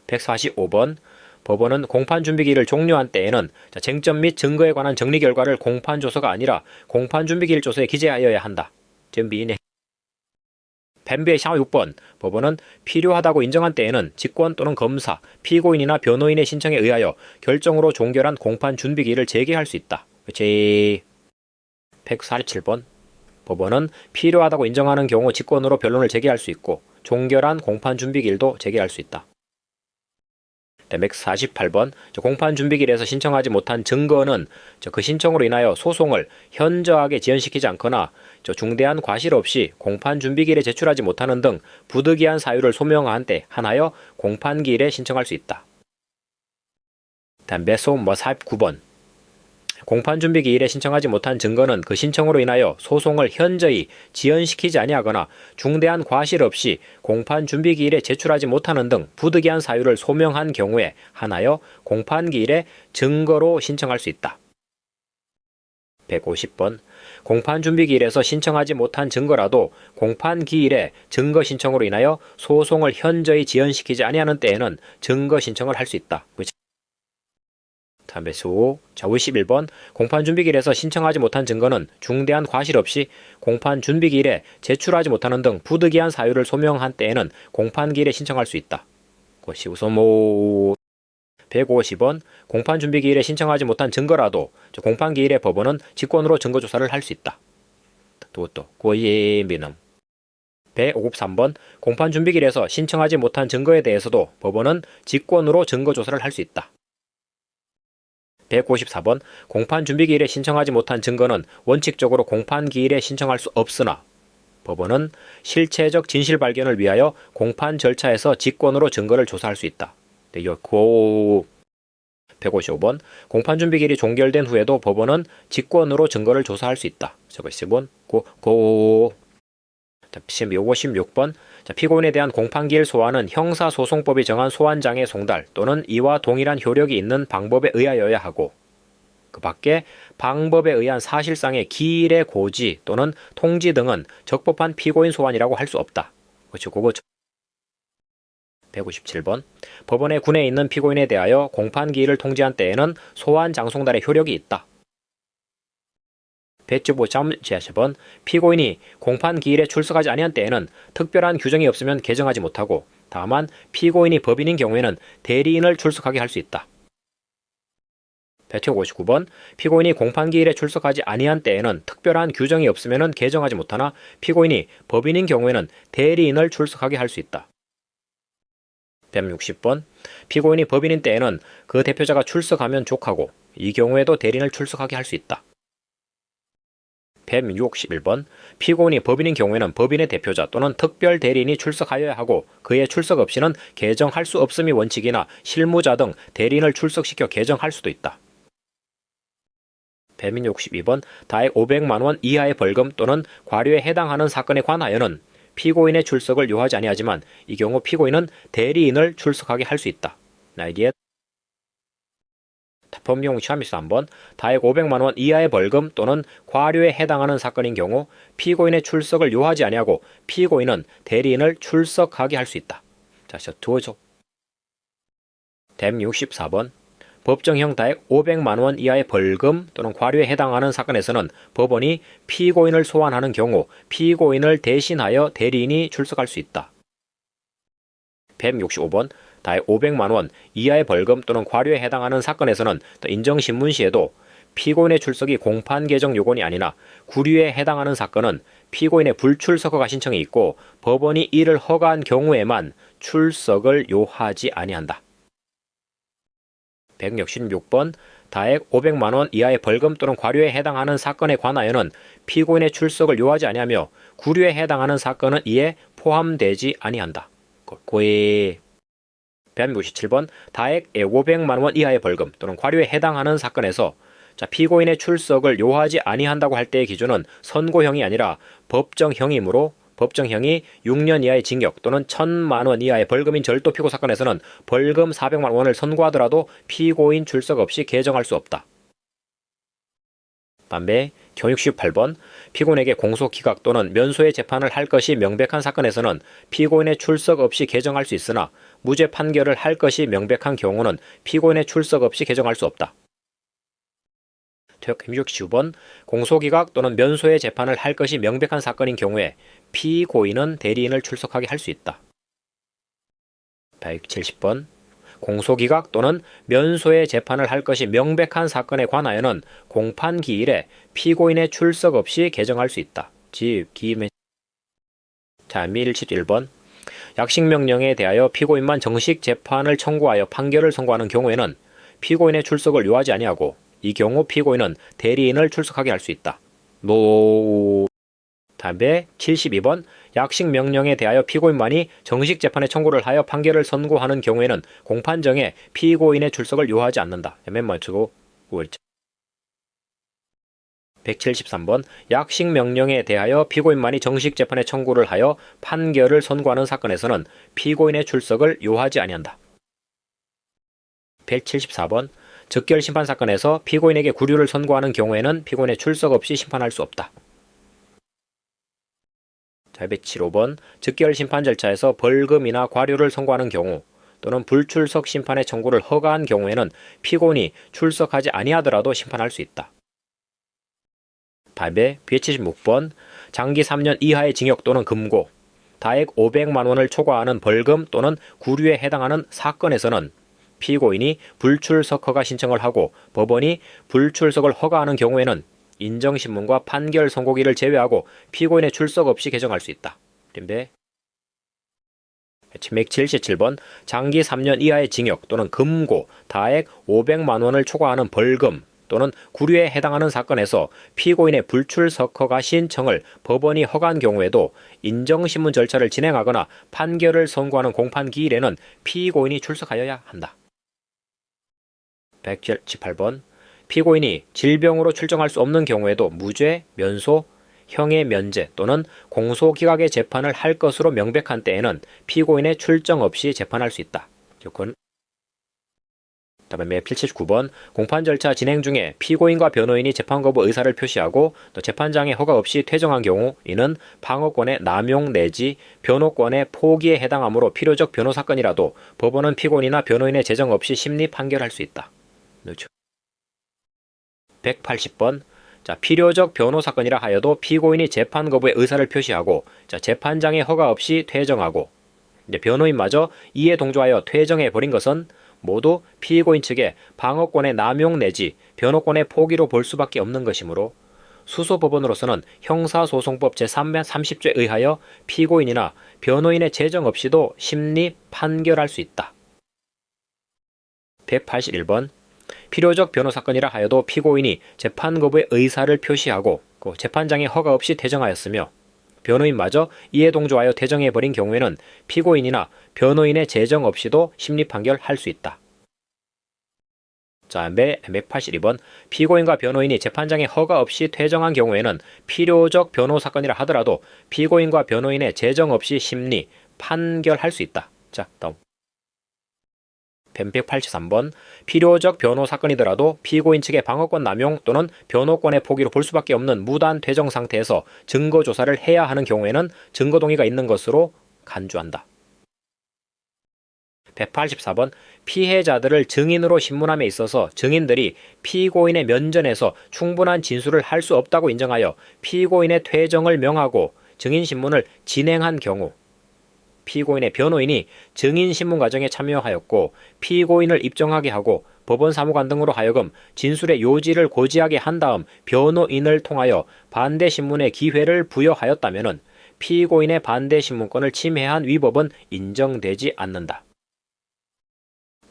Speaker 1: 145번 법원은 공판 준비기일을 종료한 때에는 쟁점 및 증거에 관한 정리 결과를 공판 조서가 아니라 공판 준비기일 조서에 기재하여야 한다. 벤베 샤 6번 법원은 필요하다고 인정한 때에는 직권 또는 검사, 피고인이나 변호인의 신청에 의하여 결정으로 종결한 공판 준비기일을 재개할 수 있다. 147번 법원은 필요하다고 인정하는 경우 직권으로 변론을 제기할 수 있고 종결한 공판 준비기일도 제기할 수 있다. 148번 공판 준비기일에서 신청하지 못한 증거는 그 신청으로 인하여 소송을 현저하게 지연시키지 않거나 중대한 과실 없이 공판 준비기일에 제출하지 못하는 등 부득이한 사유를 소명한 때 한하여 공판기일에 신청할 수 있다. 49번 공판 준비 기일에 신청하지 못한 증거는 그 신청으로 인하여 소송을 현저히 지연시키지 아니하거나 중대한 과실 없이 공판 준비 기일에 제출하지 못하는 등 부득이한 사유를 소명한 경우에 한하여 공판 기일에 증거로 신청할 수 있다. 150번. 공판준비기일에서 신청하지 못한 증거라도 공판기일에 증거 신청으로 인하여 소송을 현저히 지연시키지 아니하는 때에는 증거 신청을 할 수 있다. 다음에 수. 자, 51번. 공판준비기일에서 신청하지 못한 증거는 중대한 과실 없이 공판준비기일에 제출하지 못하는 등 부득이한 사유를 소명한 때에는 공판기일에 신청할 수 있다. 그것이 우선 150원. 공판준비기일에 신청하지 못한 증거라도 공판기일에 법원은 직권으로 증거조사를 할 수 있다. 또 고의미능. 153번. 공판준비기일에서 신청하지 못한 증거에 대해서도 법원은 직권으로 증거조사를 할 수 있다. 154번. 공판준비기일에 신청하지 못한 증거는 원칙적으로 공판기일에 신청할 수 없으나 법원은 실체적 진실 발견을 위하여 공판 절차에서 직권으로 증거를 조사할 수 있다. 155번. 공판준비기일이 종결된 후에도 법원은 직권으로 증거를 조사할 수 있다. 저거 10번. 156번. 피고인에 대한 공판기일 소환은 형사소송법이 정한 소환장의 송달 또는 이와 동일한 효력이 있는 방법에 의하여야 하고 그 밖에 방법에 의한 사실상의 기일의 고지 또는 통지 등은 적법한 피고인 소환이라고 할 수 없다. 그렇죠. 그거 157번. 법원의 군에 있는 피고인에 대하여 공판기일을 통지한 때에는 소환장송달의 효력이 있다. 115.번. 피고인이 공판기일에 출석하지 아니한 때에는 특별한 규정이 없으면 개정하지 못하고 다만 피고인이 법인인 경우에는 대리인을 출석하게 할 수 있다. 159번. 피고인이 공판기일에 출석하지 아니한 때에는 특별한 규정이 없으면 개정하지 못하나 피고인이 법인인 경우에는 대리인을 출석하게 할 수 있다. 160번. 피고인이 법인인 때에는 그 대표자가 출석하면 족하고 이 경우에도 대리인을 출석하게 할 수 있다. 161번. 피고인이 법인인 경우에는 법인의 대표자 또는 특별 대리인이 출석하여야 하고 그의 출석 없이는 개정할 수 없음이 원칙이나 실무자 등 대리인을 출석시켜 개정할 수도 있다. 162번. 다액 500만 원 이하의 벌금 또는 과료에 해당하는 사건에 관하여는 피고인의 출석을 요하지 아니하지만 이 경우 피고인은 대리인을 출석하게 할 수 있다. 나이디에 법용 시험에서 한번 다액 500만 원 이하의 벌금 또는 과료에 해당하는 사건인 경우 피고인의 출석을 요하지 아니하고 피고인은 대리인을 출석하게 할 수 있다. 자, 두어줘. 164번. 법정형 다액 500만 원 이하의 벌금 또는 과료에 해당하는 사건에서는 법원이 피고인을 소환하는 경우 피고인을 대신하여 대리인이 출석할 수 있다. 165번. 다액 500만 원 이하의 벌금 또는 과료에 해당하는 사건에서는 인정신문 시에도 피고인의 출석이 공판 개정 요건이 아니나 구류에 해당하는 사건은 피고인의 불출석 허가 신청이 있고 법원이 이를 허가한 경우에만 출석을 요하지 아니한다. 166번. 다액 500만 원 이하의 벌금 또는 과료에 해당하는 사건에 관하여는 피고인의 출석을 요하지 아니하며 구류에 해당하는 사건은 이에 포함되지 아니한다. 고의 157번. 다액 500만 원 이하의 벌금 또는 과료에 해당하는 사건에서 피고인의 출석을 요하지 아니한다고 할 때의 기준은 선고형이 아니라 법정형이므로 법정형이 6년 이하의 징역 또는 1,000만 원 이하의 벌금인 절도 피고 사건에서는 벌금 400만 원을 선고하더라도 피고인 출석 없이 개정할 수 없다. 반대 68번. 피고인에게 공소 기각 또는 면소의 재판을 할 것이 명백한 사건에서는 피고인의 출석 없이 개정할 수 있으나 무죄 판결을 할 것이 명백한 경우는 피고인의 출석 없이 개정할 수 없다. 165번. 공소기각 또는 면소의 재판을 할 것이 명백한 사건인 경우에 피고인은 대리인을 출석하게 할 수 있다. 170번. 공소기각 또는 면소의 재판을 할 것이 명백한 사건에 관하여는 공판기일에 피고인의 출석 없이 개정할 수 있다. 자, 171번. 약식명령에 대하여 피고인만 정식 재판을 청구하여 판결을 선고하는 경우에는 피고인의 출석을 요하지 아니하고 이 경우 피고인은 대리인을 출석하게 할 수 있다. 다음에 72번. 약식명령에 대하여 피고인만이 정식 재판에 청구를 하여 판결을 선고하는 경우에는 공판정에 피고인의 출석을 요하지 않는다. 맨 맞추고 173번. 약식명령에 대하여 피고인만이 정식 재판에 청구를 하여 판결을 선고하는 사건에서는 피고인의 출석을 요하지 아니한다. 174번. 즉결 심판 사건에서 피고인에게 구류를 선고하는 경우에는 피고인의 출석 없이 심판할 수 없다. 자, 275번 즉결 심판 절차에서 벌금이나 과료를 선고하는 경우 또는 불출석 심판의 청구를 허가한 경우에는 피고인이 출석하지 아니하더라도 심판할 수 있다. 답에 276번 장기 3년 이하의 징역 또는 금고, 다액 500만 원을 초과하는 벌금 또는 구류에 해당하는 사건에서는 피고인이 불출석 허가 신청을 하고 법원이 불출석을 허가하는 경우에는 인정신문과 판결 선고기를 제외하고 피고인의 출석 없이 개정할 수 있다. 277번 장기 3년 이하의 징역 또는 금고, 다액 500만 원을 초과하는 벌금 또는 구류에 해당하는 사건에서 피고인의 불출석 허가 신청을 법원이 허가한 경우에도 인정신문 절차를 진행하거나 판결을 선고하는 공판기일에는 피고인이 출석하여야 한다. 178번 피고인이 질병으로 출정할 수 없는 경우에도 무죄, 면소, 형의 면제 또는 공소기각의 재판을 할 것으로 명백한 때에는 피고인의 출정 없이 재판할 수 있다. 조건. 다음에 179번 공판 절차 진행 중에 피고인과 변호인이 재판 거부 의사를 표시하고 또 재판장의 허가 없이 퇴정한 경우 이는 방어권의 남용 내지 변호권의 포기에 해당하므로 필요적 변호 사건이라도 법원은 피고인이나 변호인의 재정 없이 심리 판결할 수 있다. 180번 필요적 변호 사건이라 하여도 피고인이 재판 거부의 의사를 표시하고 재판장의 허가 없이 퇴정하고 변호인마저 이에 동조하여 퇴정해 버린 것은 모두 피고인 측의 방어권의 남용 내지 변호권의 포기로 볼 수밖에 없는 것이므로 수소법원으로서는 형사소송법 제330조에 의하여 피고인이나 변호인의 재정 없이도 심리 판결할 수 있다. 181번 필요적 변호 사건이라 하여도 피고인이 재판 거부의 의사를 표시하고 재판장의 허가 없이 퇴정하였으며 변호인마저 이에 동조하여 퇴정해버린 경우에는 피고인이나 변호인의 재정 없이도 심리 판결할 수 있다. 자, 182번 피고인과 변호인이 재판장의 허가 없이 퇴정한 경우에는 필요적 변호 사건이라 하더라도 피고인과 변호인의 재정 없이 심리 판결할 수 있다. 자, 다음. 183번 필요적 변호 사건이더라도 피고인 측의 방어권 남용 또는 변호권의 포기로 볼 수밖에 없는 무단 퇴정 상태에서 증거 조사를 해야 하는 경우에는 증거 동의가 있는 것으로 간주한다. 184번 피해자들을 증인으로 신문함에 있어서 증인들이 피고인의 면전에서 충분한 진술을 할 수 없다고 인정하여 피고인의 퇴정을 명하고 증인 신문을 진행한 경우 피고인의 변호인이 증인 신문 과정에 참여하였고 피고인을 입정하게 하고 법원 사무관 등으로 하여금 진술의 요지를 고지하게 한 다음 변호인을 통하여 반대 신문의 기회를 부여하였다면 피고인의 반대 신문권을 침해한 위법은 인정되지 않는다.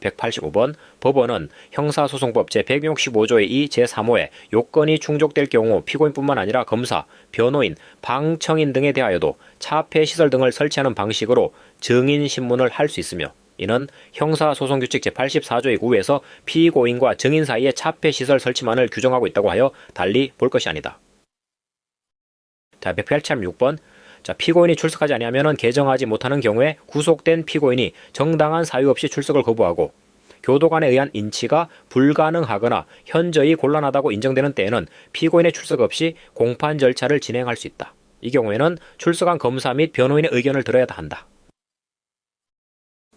Speaker 1: 185번 법원은 형사소송법 제165조의 2 제3호에 요건이 충족될 경우 피고인뿐만 아니라 검사, 변호인, 방청인 등에 대하여도 차폐시설 등을 설치하는 방식으로 증인신문을 할 수 있으며 이는 형사소송규칙 제84조의 9에서 피고인과 증인 사이의 차폐시설 설치만을 규정하고 있다고 하여 달리 볼 것이 아니다. 자, 186번 피고인이 출석하지 아니하면 개정하지 못하는 경우에 구속된 피고인이 정당한 사유 없이 출석을 거부하고 교도관에 의한 인치가 불가능하거나 현저히 곤란하다고 인정되는 때에는 피고인의 출석 없이 공판 절차를 진행할 수 있다. 이 경우에는 출석한 검사 및 변호인의 의견을 들어야 한다.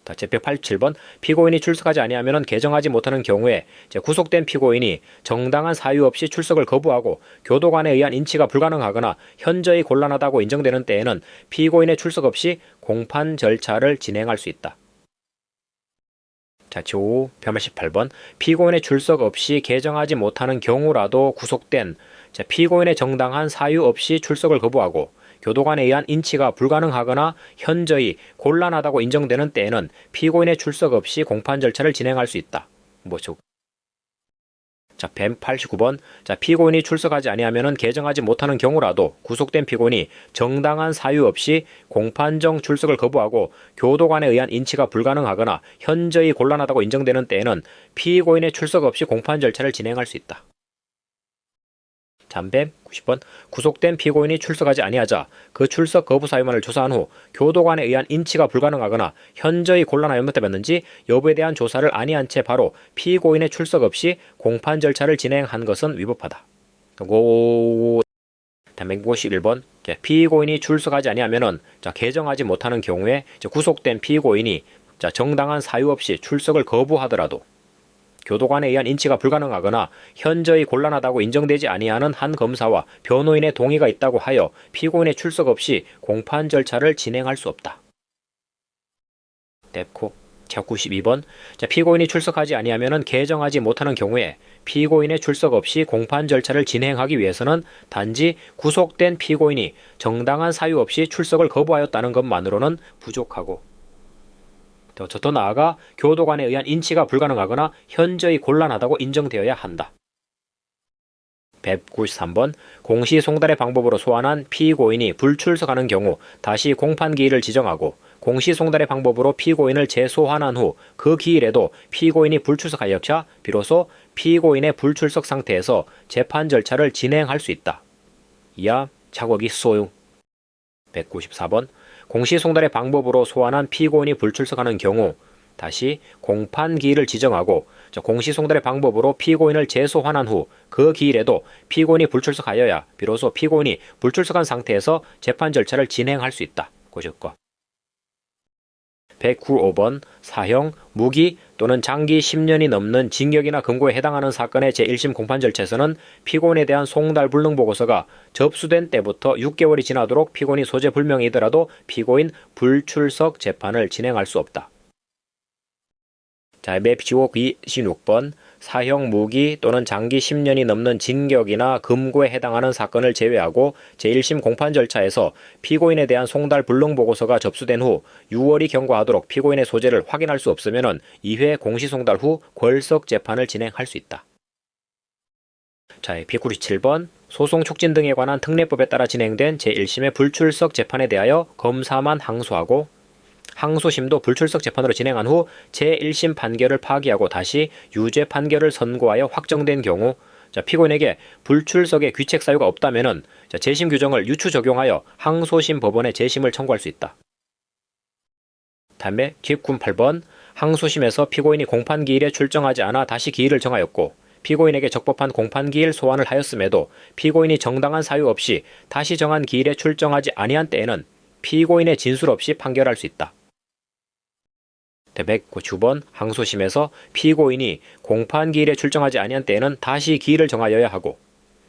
Speaker 1: 제187번 피고인이 출석하지 아니하면 개정하지 못하는 경우에 구속된 피고인이 정당한 사유 없이 출석을 거부하고 교도관에 의한 인치가 불가능하거나 현저히 곤란하다고 인정되는 때에는 피고인의 출석 없이 공판 절차를 진행할 수 있다. 제5 118번 피고인의 출석 없이 개정하지 못하는 경우라도 구속된 피고인의 정당한 사유 없이 출석을 거부하고 교도관에 의한 인치가 불가능하거나 현저히 곤란하다고 인정되는 때에는 피고인의 출석 없이 공판 절차를 진행할 수 있다. 189번 피고인이 출석하지 아니하면 개정하지 못하는 경우라도 구속된 피고인이 정당한 사유 없이 공판정 출석을 거부하고 교도관에 의한 인치가 불가능하거나 현저히 곤란하다고 인정되는 때에는 피고인의 출석 없이 공판 절차를 진행할 수 있다. 잠배 90번 구속된 피고인이 출석하지 아니하자 그 출석 거부 사유만을 조사한 후 교도관에 의한 인치가 불가능하거나 현저히 곤란하여 연못되었는지 여부에 대한 조사를 아니한 채 바로 피고인의 출석 없이 공판 절차를 진행한 것은 위법하다. 151번 피고인이 출석하지 아니하면은 개정하지 못하는 경우에 구속된 피고인이 정당한 사유 없이 출석을 거부하더라도 교도관에 의한 인치가 불가능하거나 현저히 곤란하다고 인정되지 아니하는 한 검사와 변호인의 동의가 있다고 하여 피고인의 출석 없이 공판 절차를 진행할 수 없다. 뎁코 92번 피고인이 출석하지 아니하면은 개정하지 못하는 경우에 피고인의 출석 없이 공판 절차를 진행하기 위해서는 단지 구속된 피고인이 정당한 사유 없이 출석을 거부하였다는 것만으로는 부족하고 더 나아가 교도관에 의한 인치가 불가능하거나 현저히 곤란하다고 인정되어야 한다. 193번 공시송달의 방법으로 소환한 피고인이 불출석하는 경우 다시 공판기일을 지정하고 공시송달의 방법으로 피고인을 재소환한 후 그 기일에도 피고인이 불출석하였자 비로소 피고인의 불출석 상태에서 재판 절차를 진행할 수 있다. 이하 착오기 소용. 194번 공시송달의 방법으로 소환한 피고인이 불출석하는 경우 다시 공판기일을 지정하고 공시송달의 방법으로 피고인을 재소환한 후 그 기일에도 피고인이 불출석하여야 비로소 피고인이 불출석한 상태에서 재판 절차를 진행할 수 있다. 고조과 195번 사형, 무기 또는 장기 10년이 넘는 징역이나 금고에 해당하는 사건의 제1심 공판 절차에서는 피고인에 대한 송달 불능 보고서가 접수된 때부터 6개월이 지나도록 피고인이 소재 불명이더라도 피고인 불출석 재판을 진행할 수 없다. 자, 맵지옥 26번 사형, 무기 또는 장기 10년이 넘는 징역이나 금고에 해당하는 사건을 제외하고 제1심 공판 절차에서 피고인에 대한 송달 불능 보고서가 접수된 후 6월이 경과하도록 피고인의 소재를 확인할 수 없으면 2회 공시송달 후 궐석 재판을 진행할 수 있다. 자, 197번 소송 촉진 등에 관한 특례법에 따라 진행된 제1심의 불출석 재판에 대하여 검사만 항소하고 항소심도 불출석 재판으로 진행한 후 제1심 판결을 파기하고 다시 유죄 판결을 선고하여 확정된 경우 피고인에게 불출석의 귀책 사유가 없다면 재심 규정을 유추 적용하여 항소심 법원에 재심을 청구할 수 있다. 다음에 98번 항소심에서 피고인이 공판기일에 출정하지 않아 다시 기일을 정하였고 피고인에게 적법한 공판기일 소환을 하였음에도 피고인이 정당한 사유 없이 다시 정한 기일에 출정하지 아니한 때에는 피고인의 진술 없이 판결할 수 있다. 109번 항소심에서 피고인이 공판기일에 출정하지 아니한 때에는 다시 기일을 정하여야 하고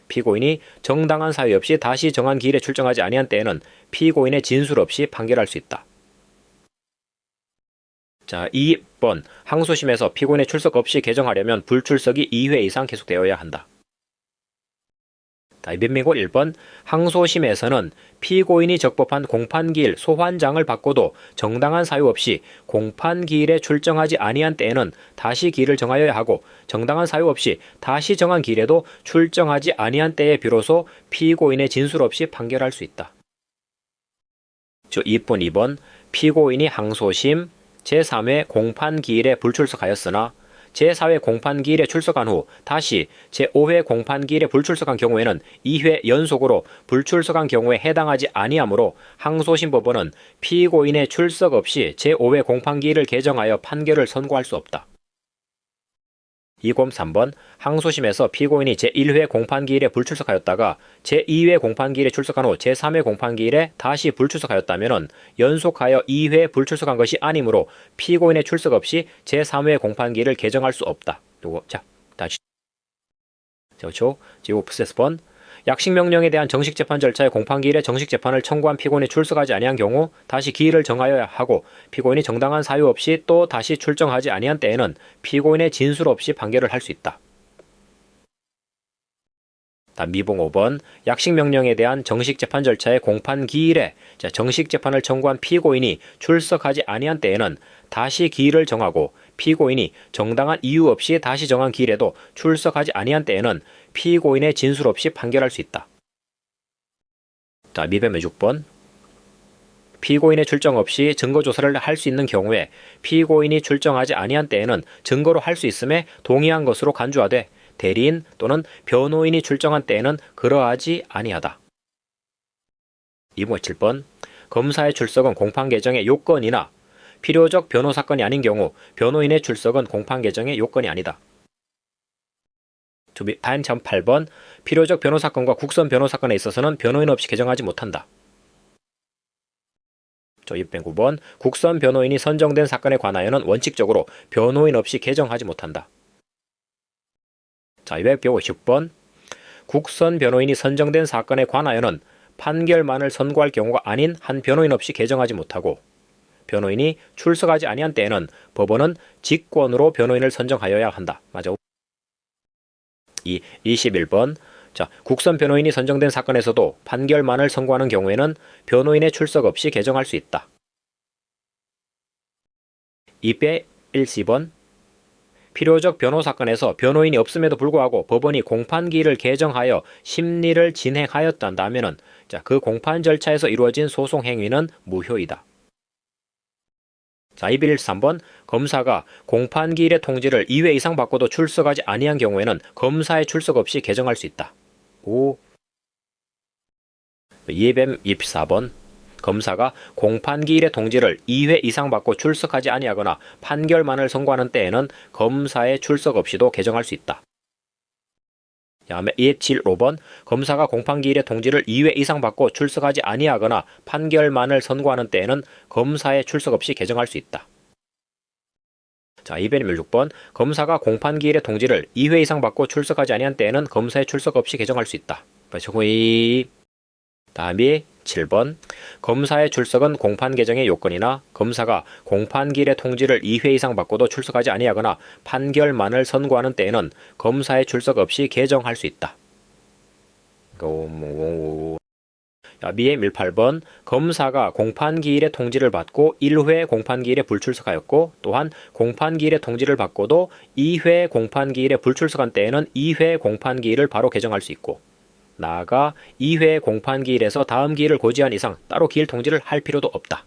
Speaker 1: 피고인이 정당한 사유 없이 다시 정한 기일에 출정하지 아니한 때에는 피고인의 진술 없이 판결할 수 있다. 자, 2번 항소심에서 피고인의 출석 없이 개정하려면 불출석이 2회 이상 계속되어야 한다. 변명고 1번 항소심에서는 피고인이 적법한 공판기일 소환장을 받고도 정당한 사유 없이 공판기일에 출정하지 아니한 때에는 다시 기일을 정하여야 하고 정당한 사유 없이 다시 정한 기일에도 출정하지 아니한 때에 비로소 피고인의 진술 없이 판결할 수 있다. 2번 피고인이 항소심 제3회 공판기일에 불출석하였으나 제4회 공판기일에 출석한 후 다시 제5회 공판기일에 불출석한 경우에는 2회 연속으로 불출석한 경우에 해당하지 아니하므로 항소심 법원은 피고인의 출석 없이 제5회 공판기일을 개정하여 판결을 선고할 수 없다. 203번 항소심에서 피고인이 제1회 공판기일에 불출석하였다가 제2회 공판기일에 출석한 후 제3회 공판기일에 다시 불출석하였다면 연속하여 2회 불출석한 것이 아니므로 피고인의 출석 없이 제3회 공판기일을 개정할 수 없다. 요거 다시 그렇죠? 제5번 약식명령에 대한 정식재판 절차의 공판기일에 정식재판을 청구한 피고인이 출석하지 아니한 경우 다시 기일을 정하여야 하고 피고인이 정당한 사유 없이 또 다시 출정하지 아니한 때에는 피고인의 진술 없이 판결을 할 수 있다. 미봉 5번 약식명령에 대한 정식재판 절차의 공판기일에 정식재판을 청구한 피고인이 출석하지 아니한 때에는 다시 기일을 정하고 피고인이 정당한 이유 없이 다시 정한 기일에도 출석하지 아니한 때에는 피고인의 진술 없이 판결할 수 있다. 미변 6번 피고인의 출정 없이 증거조사를 할 수 있는 경우에 피고인이 출정하지 아니한 때에는 증거로 할 수 있음에 동의한 것으로 간주하되 대리인 또는 변호인이 출정한 때에는 그러하지 아니하다. 207번 검사의 출석은 공판 개정의 요건이나 필요적 변호 사건이 아닌 경우 변호인의 출석은 공판 개정의 요건이 아니다. 단 8번 필요적 변호 사건과 국선 변호 사건에 있어서는 변호인 없이 개정하지 못한다. 209번 국선 변호인이 선정된 사건에 관하여는 원칙적으로 변호인 없이 개정하지 못한다. 250번 국선 변호인이 선정된 사건에 관하여는 판결만을 선고할 경우가 아닌 한 변호인 없이 개정하지 못하고 변호인이 출석하지 아니한 때에는 법원은 직권으로 변호인을 선정하여야 한다. 맞아. 21번 국선 변호인이 선정된 사건에서도 판결만을 선고하는 경우에는 변호인의 출석 없이 개정할 수 있다. 210번 필요적 변호 사건에서 변호인이 없음에도 불구하고 법원이 공판기일을 개정하여 심리를 진행하였다면은 그 공판 절차에서 이루어진 소송 행위는 무효이다. 213번 검사가 공판기일의 통지를 2회 이상 받고도 출석하지 아니한 경우에는 검사의 출석 없이 개정할 수 있다. 224번 검사가 공판기일의 통지를 2회 이상 받고 출석하지 아니하거나 판결만을 선고하는 때에는 검사의 출석 없이도 개정할 수 있다. 275번 검사가 공판기일의 통지를 2회 이상 받고 출석하지 아니하거나 판결만을 선고하는 때에는 검사의 출석 없이 개정할 수 있다. 216번 검사가 공판기일의 통지를 2회 이상 받고 출석하지 아니한 때에는 검사의 출석 없이 개정할 수 있다. 다음이 7번 검사의 출석은 공판 개정의 요건이나 검사가 공판기일의 통지를 2회 이상 받고도 출석하지 아니하거나 판결만을 선고하는 때에는 검사의 출석 없이 개정할 수 있다. 미엠 18번 검사가 공판기일의 통지를 받고 1회 공판기일에 불출석하였고 또한 공판기일의 통지를 받고도 2회 공판기일에 불출석한 때에는 2회 공판기일을 바로 개정할 수 있고 나아가 2회 공판기일에서 다음 기일을 고지한 이상 따로 기일 통지를 할 필요도 없다.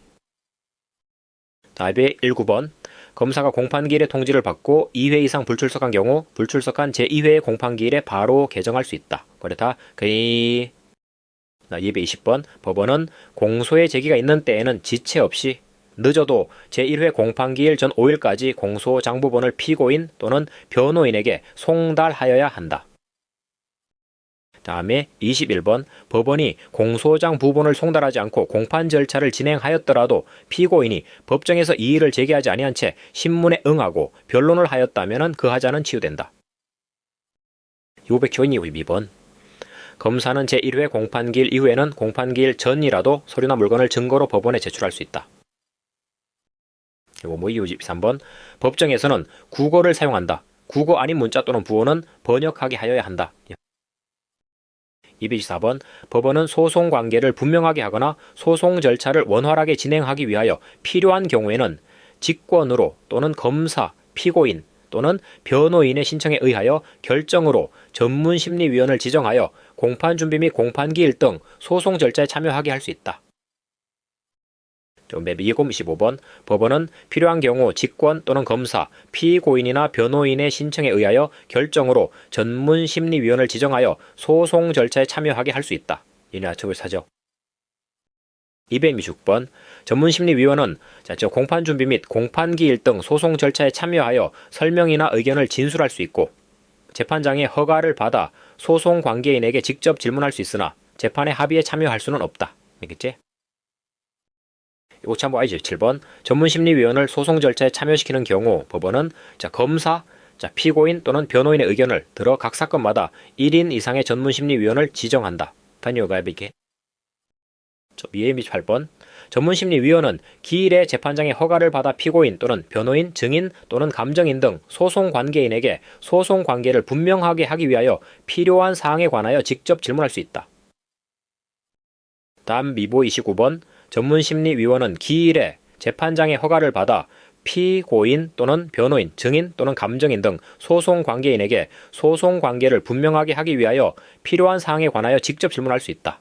Speaker 1: 다음에 19번 검사가 공판기일의 통지를 받고 2회 이상 불출석한 경우 불출석한 제2회 공판기일에 바로 개정할 수 있다. 그렇다. 220번 법원은 공소의 제기가 있는 때에는 지체 없이 늦어도 제1회 공판기일 전 5일까지 공소장부본을 피고인 또는 변호인에게 송달하여야 한다. 다음에 21번 법원이 공소장 부본을 송달하지 않고 공판 절차를 진행하였더라도 피고인이 법정에서 이의를 제기하지 아니한 채 신문에 응하고 변론을 하였다면 그 하자는 치유된다. 522번 검사는 제1회 공판기일 이후에는 공판기일 전이라도 서류나 물건을 증거로 법원에 제출할 수 있다. 223번 법정에서는 국어를 사용한다. 국어 아닌 문자 또는 부호는 번역하게 하여야 한다. 224번 법원은 소송 관계를 분명하게 하거나 소송 절차를 원활하게 진행하기 위하여 필요한 경우에는 직권으로 또는 검사, 피고인 또는 변호인의 신청에 의하여 결정으로 전문심리위원을 지정하여 공판준비 및 공판기일 등 소송 절차에 참여하게 할 수 있다. 225번 법원은 필요한 경우 직권 또는 검사, 피고인이나 변호인의 신청에 의하여 결정으로 전문심리위원을 지정하여 소송 절차에 참여하게 할 수 있다. 이는 아처벌사죠. 226번 전문심리위원은 공판준비 및 공판기일 등 소송 절차에 참여하여 설명이나 의견을 진술할 수 있고 재판장의 허가를 받아 소송 관계인에게 직접 질문할 수 있으나 재판의 합의에 참여할 수는 없다. 알겠지? 오참고 아이죠. 7번 전문심리위원을 소송 절차에 참여시키는 경우 법원은 검사, 피고인 또는 변호인의 의견을 들어 각 사건마다 1인 이상의 전문심리위원을 지정한다. 판요가 이렇게. 미엠 28번 전문심리위원은 기일에 재판장의 허가를 받아 피고인 또는 변호인, 증인 또는 감정인 등 소송 관계인에게 소송 관계를 분명하게 하기 위하여 필요한 사항에 관하여 직접 질문할 수 있다. 다음 미보 29번 전문심리위원은 기일에 재판장의 허가를 받아 피고인 또는 변호인, 증인 또는 감정인 등 소송 관계인에게 소송 관계를 분명하게 하기 위하여 필요한 사항에 관하여 직접 질문할 수 있다.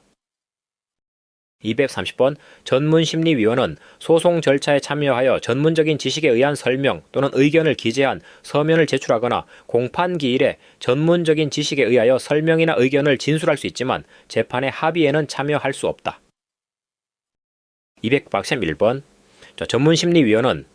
Speaker 1: 230번 전문심리위원은 소송 절차에 참여하여 전문적인 지식에 의한 설명 또는 의견을 기재한 서면을 제출하거나 공판기일에 전문적인 지식에 의하여 설명이나 의견을 진술할 수 있지만 재판의 합의에는 참여할 수 없다. 231번 전문심리위원은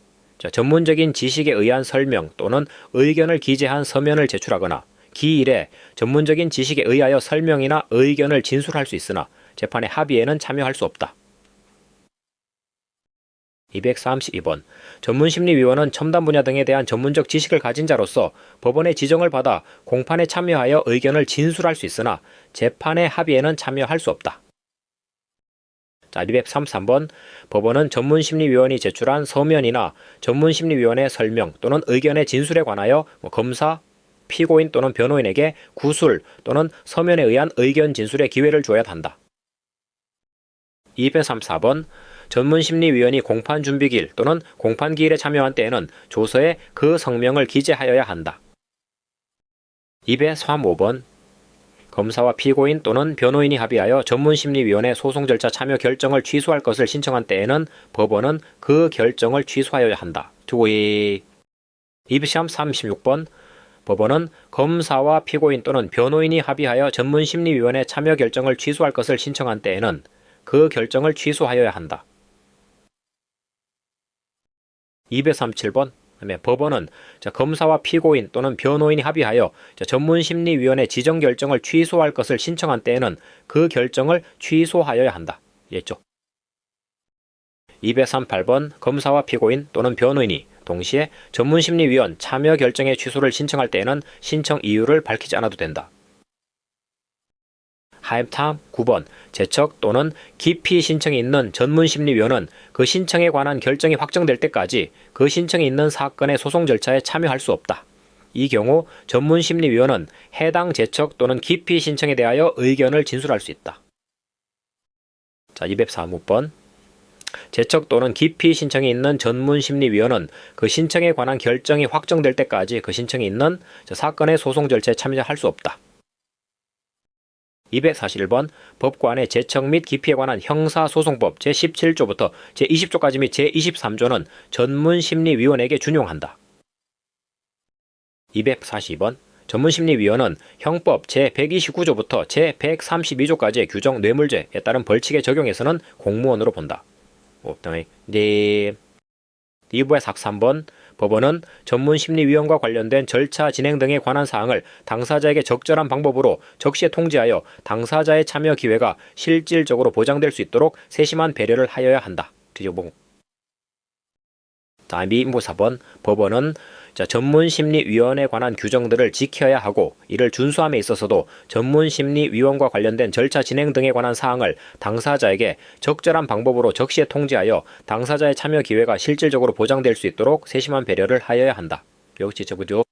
Speaker 1: 전문적인 지식에 의한 설명 또는 의견을 기재한 서면을 제출하거나 기일에 전문적인 지식에 의하여 설명이나 의견을 진술할 수 있으나 재판의 합의에는 참여할 수 없다. 232번 전문심리위원은 첨단 분야 등에 대한 전문적 지식을 가진 자로서 법원의 지정을 받아 공판에 참여하여 의견을 진술할 수 있으나 재판의 합의에는 참여할 수 없다. 233번 법원은 전문심리위원이 제출한 서면이나 전문심리위원의 설명 또는 의견의 진술에 관하여 검사, 피고인 또는 변호인에게 구술 또는 서면에 의한 의견 진술의 기회를 줘야 한다. 234번 전문심리위원이 공판준비기일 또는 공판기일에 참여한 때에는 조서에 그 성명을 기재하여야 한다. 235번 검사와 피고인 또는 변호인이 합의하여 전문심리위원회 소송 절차 참여 결정을 취소할 것을 신청한 때에는 법원은 그 결정을 취소하여야 한다. 236번 법원은 검사와 피고인 또는 변호인이 합의하여 전문심리위원회 참여 결정을 취소할 것을 신청한 때에는 그 결정을 취소하여야 한다. 237번 법원은 검사와 피고인 또는 변호인이 합의하여 전문심리위원회 지정 결정을 취소할 것을 신청한 때에는 그 결정을 취소하여야 한다. 이해했죠? 238번 검사와 피고인 또는 변호인이 동시에 전문심리위원 참여 결정의 취소를 신청할 때에는 신청 이유를 밝히지 않아도 된다. 하임탐 9번 제척 또는 기피 신청이 있는 전문심리위원은 그 신청에 관한 결정이 확정될 때까지 그 신청이 있는 사건의 소송 절차에 참여할 수 없다. 이 경우 전문심리위원은 해당 제척 또는 기피 신청에 대하여 의견을 진술할 수 있다. 235번 제척 또는 기피 신청이 있는 전문심리위원은 그 신청에 관한 결정이 확정될 때까지 그 신청이 있는 사건의 소송 절차에 참여할 수 없다. 241번 법관의 제척 및 기피에 관한 형사소송법 제17조부터 제20조까지 및 제23조는 전문심리위원에게 준용한다. 242번 전문심리위원은 형법 제129조부터 제132조까지의 규정 뇌물죄에 따른 벌칙의 적용에서는 공무원으로 본다. 네. 2부의 43번 법원은 전문심리위원과 관련된 절차 진행 등에 관한 사항을 당사자에게 적절한 방법으로 적시에 통지하여 당사자의 참여 기회가 실질적으로 보장될 수 있도록 세심한 배려를 하여야 한다. 미인부 4번 법원은 전문심리위원에 관한 규정들을 지켜야 하고 이를 준수함에 있어서도 전문심리위원과 관련된 절차 진행 등에 관한 사항을 당사자에게 적절한 방법으로 적시에 통지하여 당사자의 참여 기회가 실질적으로 보장될 수 있도록 세심한 배려를 하여야 한다. 역시 저거죠.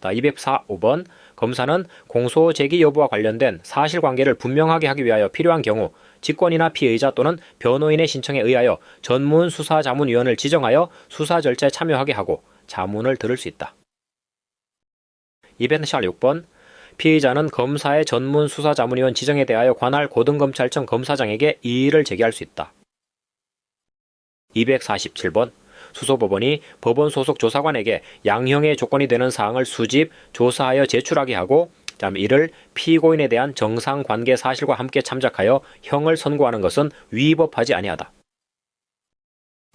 Speaker 1: 204번 검사는 공소 제기 여부와 관련된 사실관계를 분명하게 하기 위하여 필요한 경우 직권이나 피의자 또는 변호인의 신청에 의하여 전문수사자문위원을 지정하여 수사 절차에 참여하게 하고 자문을 들을 수 있다. 246번 피의자는 검사의 전문수사자문위원 지정에 대하여 관할 고등검찰청 검사장에게 이의를 제기할 수 있다. 247번 수소법원이 법원 소속 조사관에게 양형의 조건이 되는 사항을 수집, 조사하여 제출하게 하고 이를 피고인에 대한 정상관계 사실과 함께 참작하여 형을 선고하는 것은 위법하지 아니하다.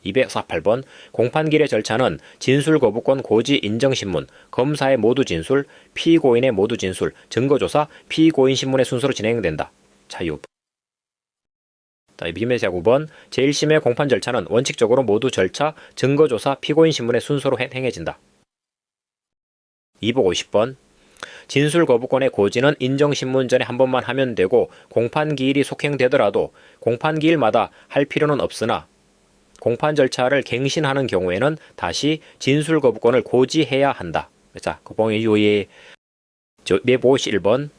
Speaker 1: 248번 공판기일의 절차는 진술거부권 고지 인정신문, 검사의 모두 진술, 피고인의 모두 진술, 증거조사, 피고인 신문의 순서로 진행된다. 자유. 비매자 9번 제1심의 공판 절차는 원칙적으로 모두 절차, 증거조사, 피고인 신문의 순서로 행해진다. 250번 진술거부권의 고지는 인정신문 전에 한 번만 하면 되고 공판기일이 속행되더라도 공판기일마다 할 필요는 없으나 공판 절차를 갱신하는 경우에는 다시 진술거부권을 고지해야 한다. 자, 그봉의 유의 151번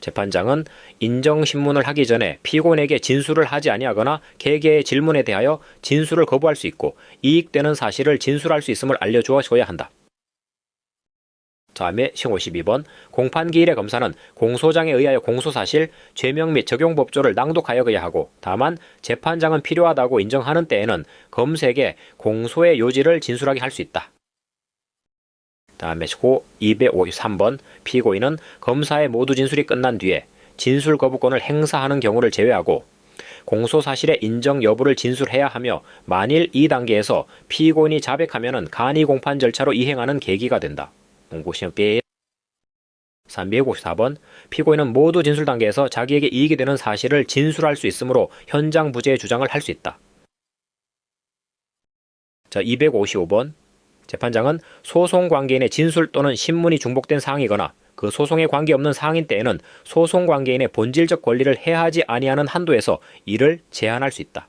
Speaker 1: 재판장은 인정신문을 하기 전에 피고인에게 진술을 하지 아니하거나 개개의 질문에 대하여 진술을 거부할 수 있고 이익되는 사실을 진술할 수 있음을 알려주어야 한다. 다음에 52번 공판기일의 검사는 공소장에 의하여 공소사실, 죄명 및 적용법조를 낭독하여야 하고 다만 재판장은 필요하다고 인정하는 때에는 검색에 공소의 요지를 진술하게 할 수 있다. 다음에 253번 피고인은 검사의 모두 진술이 끝난 뒤에 진술 거부권을 행사하는 경우를 제외하고 공소사실의 인정 여부를 진술해야 하며 만일 이 단계에서 피고인이 자백하면 간이 공판 절차로 이행하는 계기가 된다. 공고시험 B 354번 피고인은 모두 진술 단계에서 자기에게 이익이 되는 사실을 진술할 수 있으므로 현장 부재의 주장을 할 수 있다. 자, 255번 재판장은 소송 관계인의 진술 또는 신문이 중복된 사항이거나 그 소송에 관계없는 사항인 때에는 소송 관계인의 본질적 권리를 해하지 아니하는 한도에서 이를 제한할 수 있다.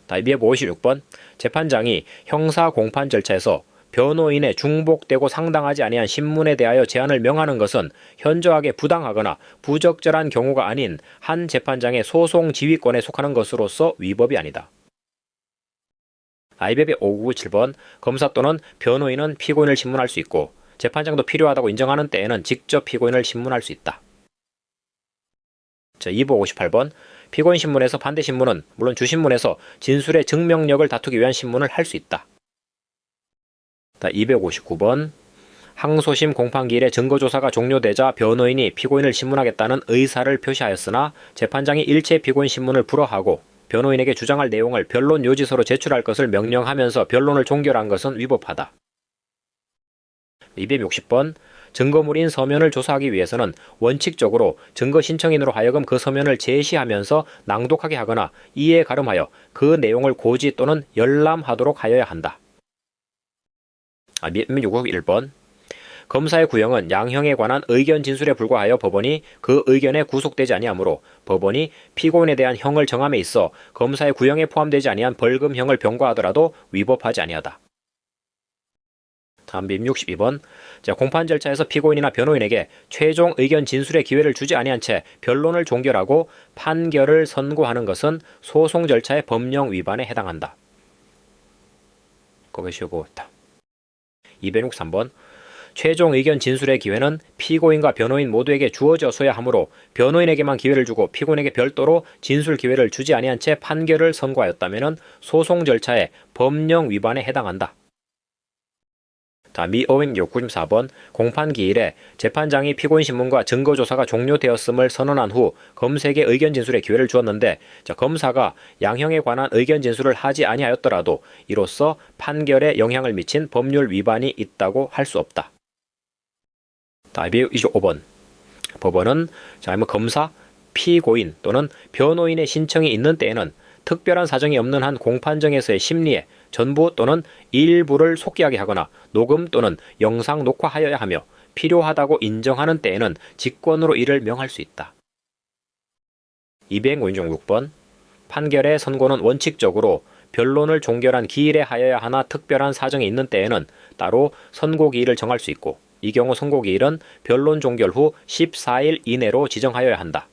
Speaker 1: 256번 재판장이 형사 공판 절차에서 변호인의 중복되고 상당하지 아니한 신문에 대하여 제한을 명하는 것은 현저하게 부당하거나 부적절한 경우가 아닌 한 재판장의 소송 지휘권에 속하는 것으로서 위법이 아니다. IBEP 5997번 검사 또는 변호인은 피고인을 신문할 수 있고 재판장도 필요하다고 인정하는 때에는 직접 피고인을 신문할 수 있다. 자, 258번 피고인 신문에서 반대 신문은 물론 주신문에서 진술의 증명력을 다투기 위한 신문을 할 수 있다. 259번 항소심 공판기일의 증거조사가 종료되자 변호인이 피고인을 신문하겠다는 의사를 표시하였으나 재판장이 일체 피고인 신문을 불허하고 변호인에게 주장할 내용을 변론 요지서로 제출할 것을 명령하면서 변론을 종결한 것은 위법하다. 260번 증거물인 서면을 조사하기 위해서는 원칙적으로 증거 신청인으로 하여금 그 서면을 제시하면서 낭독하게 하거나 이에 가름하여 그 내용을 고지 또는 열람하도록 하여야 한다. 661번 검사의 구형은 양형에 관한 의견 진술에 불과하여 법원이 그 의견에 구속되지 아니하므로 법원이 피고인에 대한 형을 정함에 있어 검사의 구형에 포함되지 아니한 벌금형을 병과하더라도 위법하지 아니하다. 다음 62번 공판 절차에서 피고인이나 변호인에게 최종 의견 진술의 기회를 주지 아니한 채 변론을 종결하고 판결을 선고하는 것은 소송 절차의 법령 위반에 해당한다. 거기 쉬고 있다. 263번 최종 의견 진술의 기회는 피고인과 변호인 모두에게 주어져서야 하므로 변호인에게만 기회를 주고 피고인에게 별도로 진술 기회를 주지 아니한 채 판결을 선고하였다면 소송 절차의 법령 위반에 해당한다. 다음 294번 공판기일에 재판장이 피고인 신문과 증거조사가 종료되었음을 선언한 후 검색의 의견 진술의 기회를 주었는데 검사가 양형에 관한 의견 진술을 하지 아니하였더라도 이로써 판결에 영향을 미친 법률 위반이 있다고 할 수 없다. 다음 225번 법원은 검사, 피고인 또는 변호인의 신청이 있는 때에는 특별한 사정이 없는 한 공판정에서의 심리에 전부 또는 일부를 속기하게 하거나 녹음 또는 영상 녹화하여야 하며 필요하다고 인정하는 때에는 직권으로 이를 명할 수 있다. 256번 판결의 선고는 원칙적으로 변론을 종결한 기일에 하여야 하나 특별한 사정이 있는 때에는 따로 선고기일을 정할 수 있고 이 경우 선고기일은 변론 종결 후 14일 이내로 지정하여야 한다.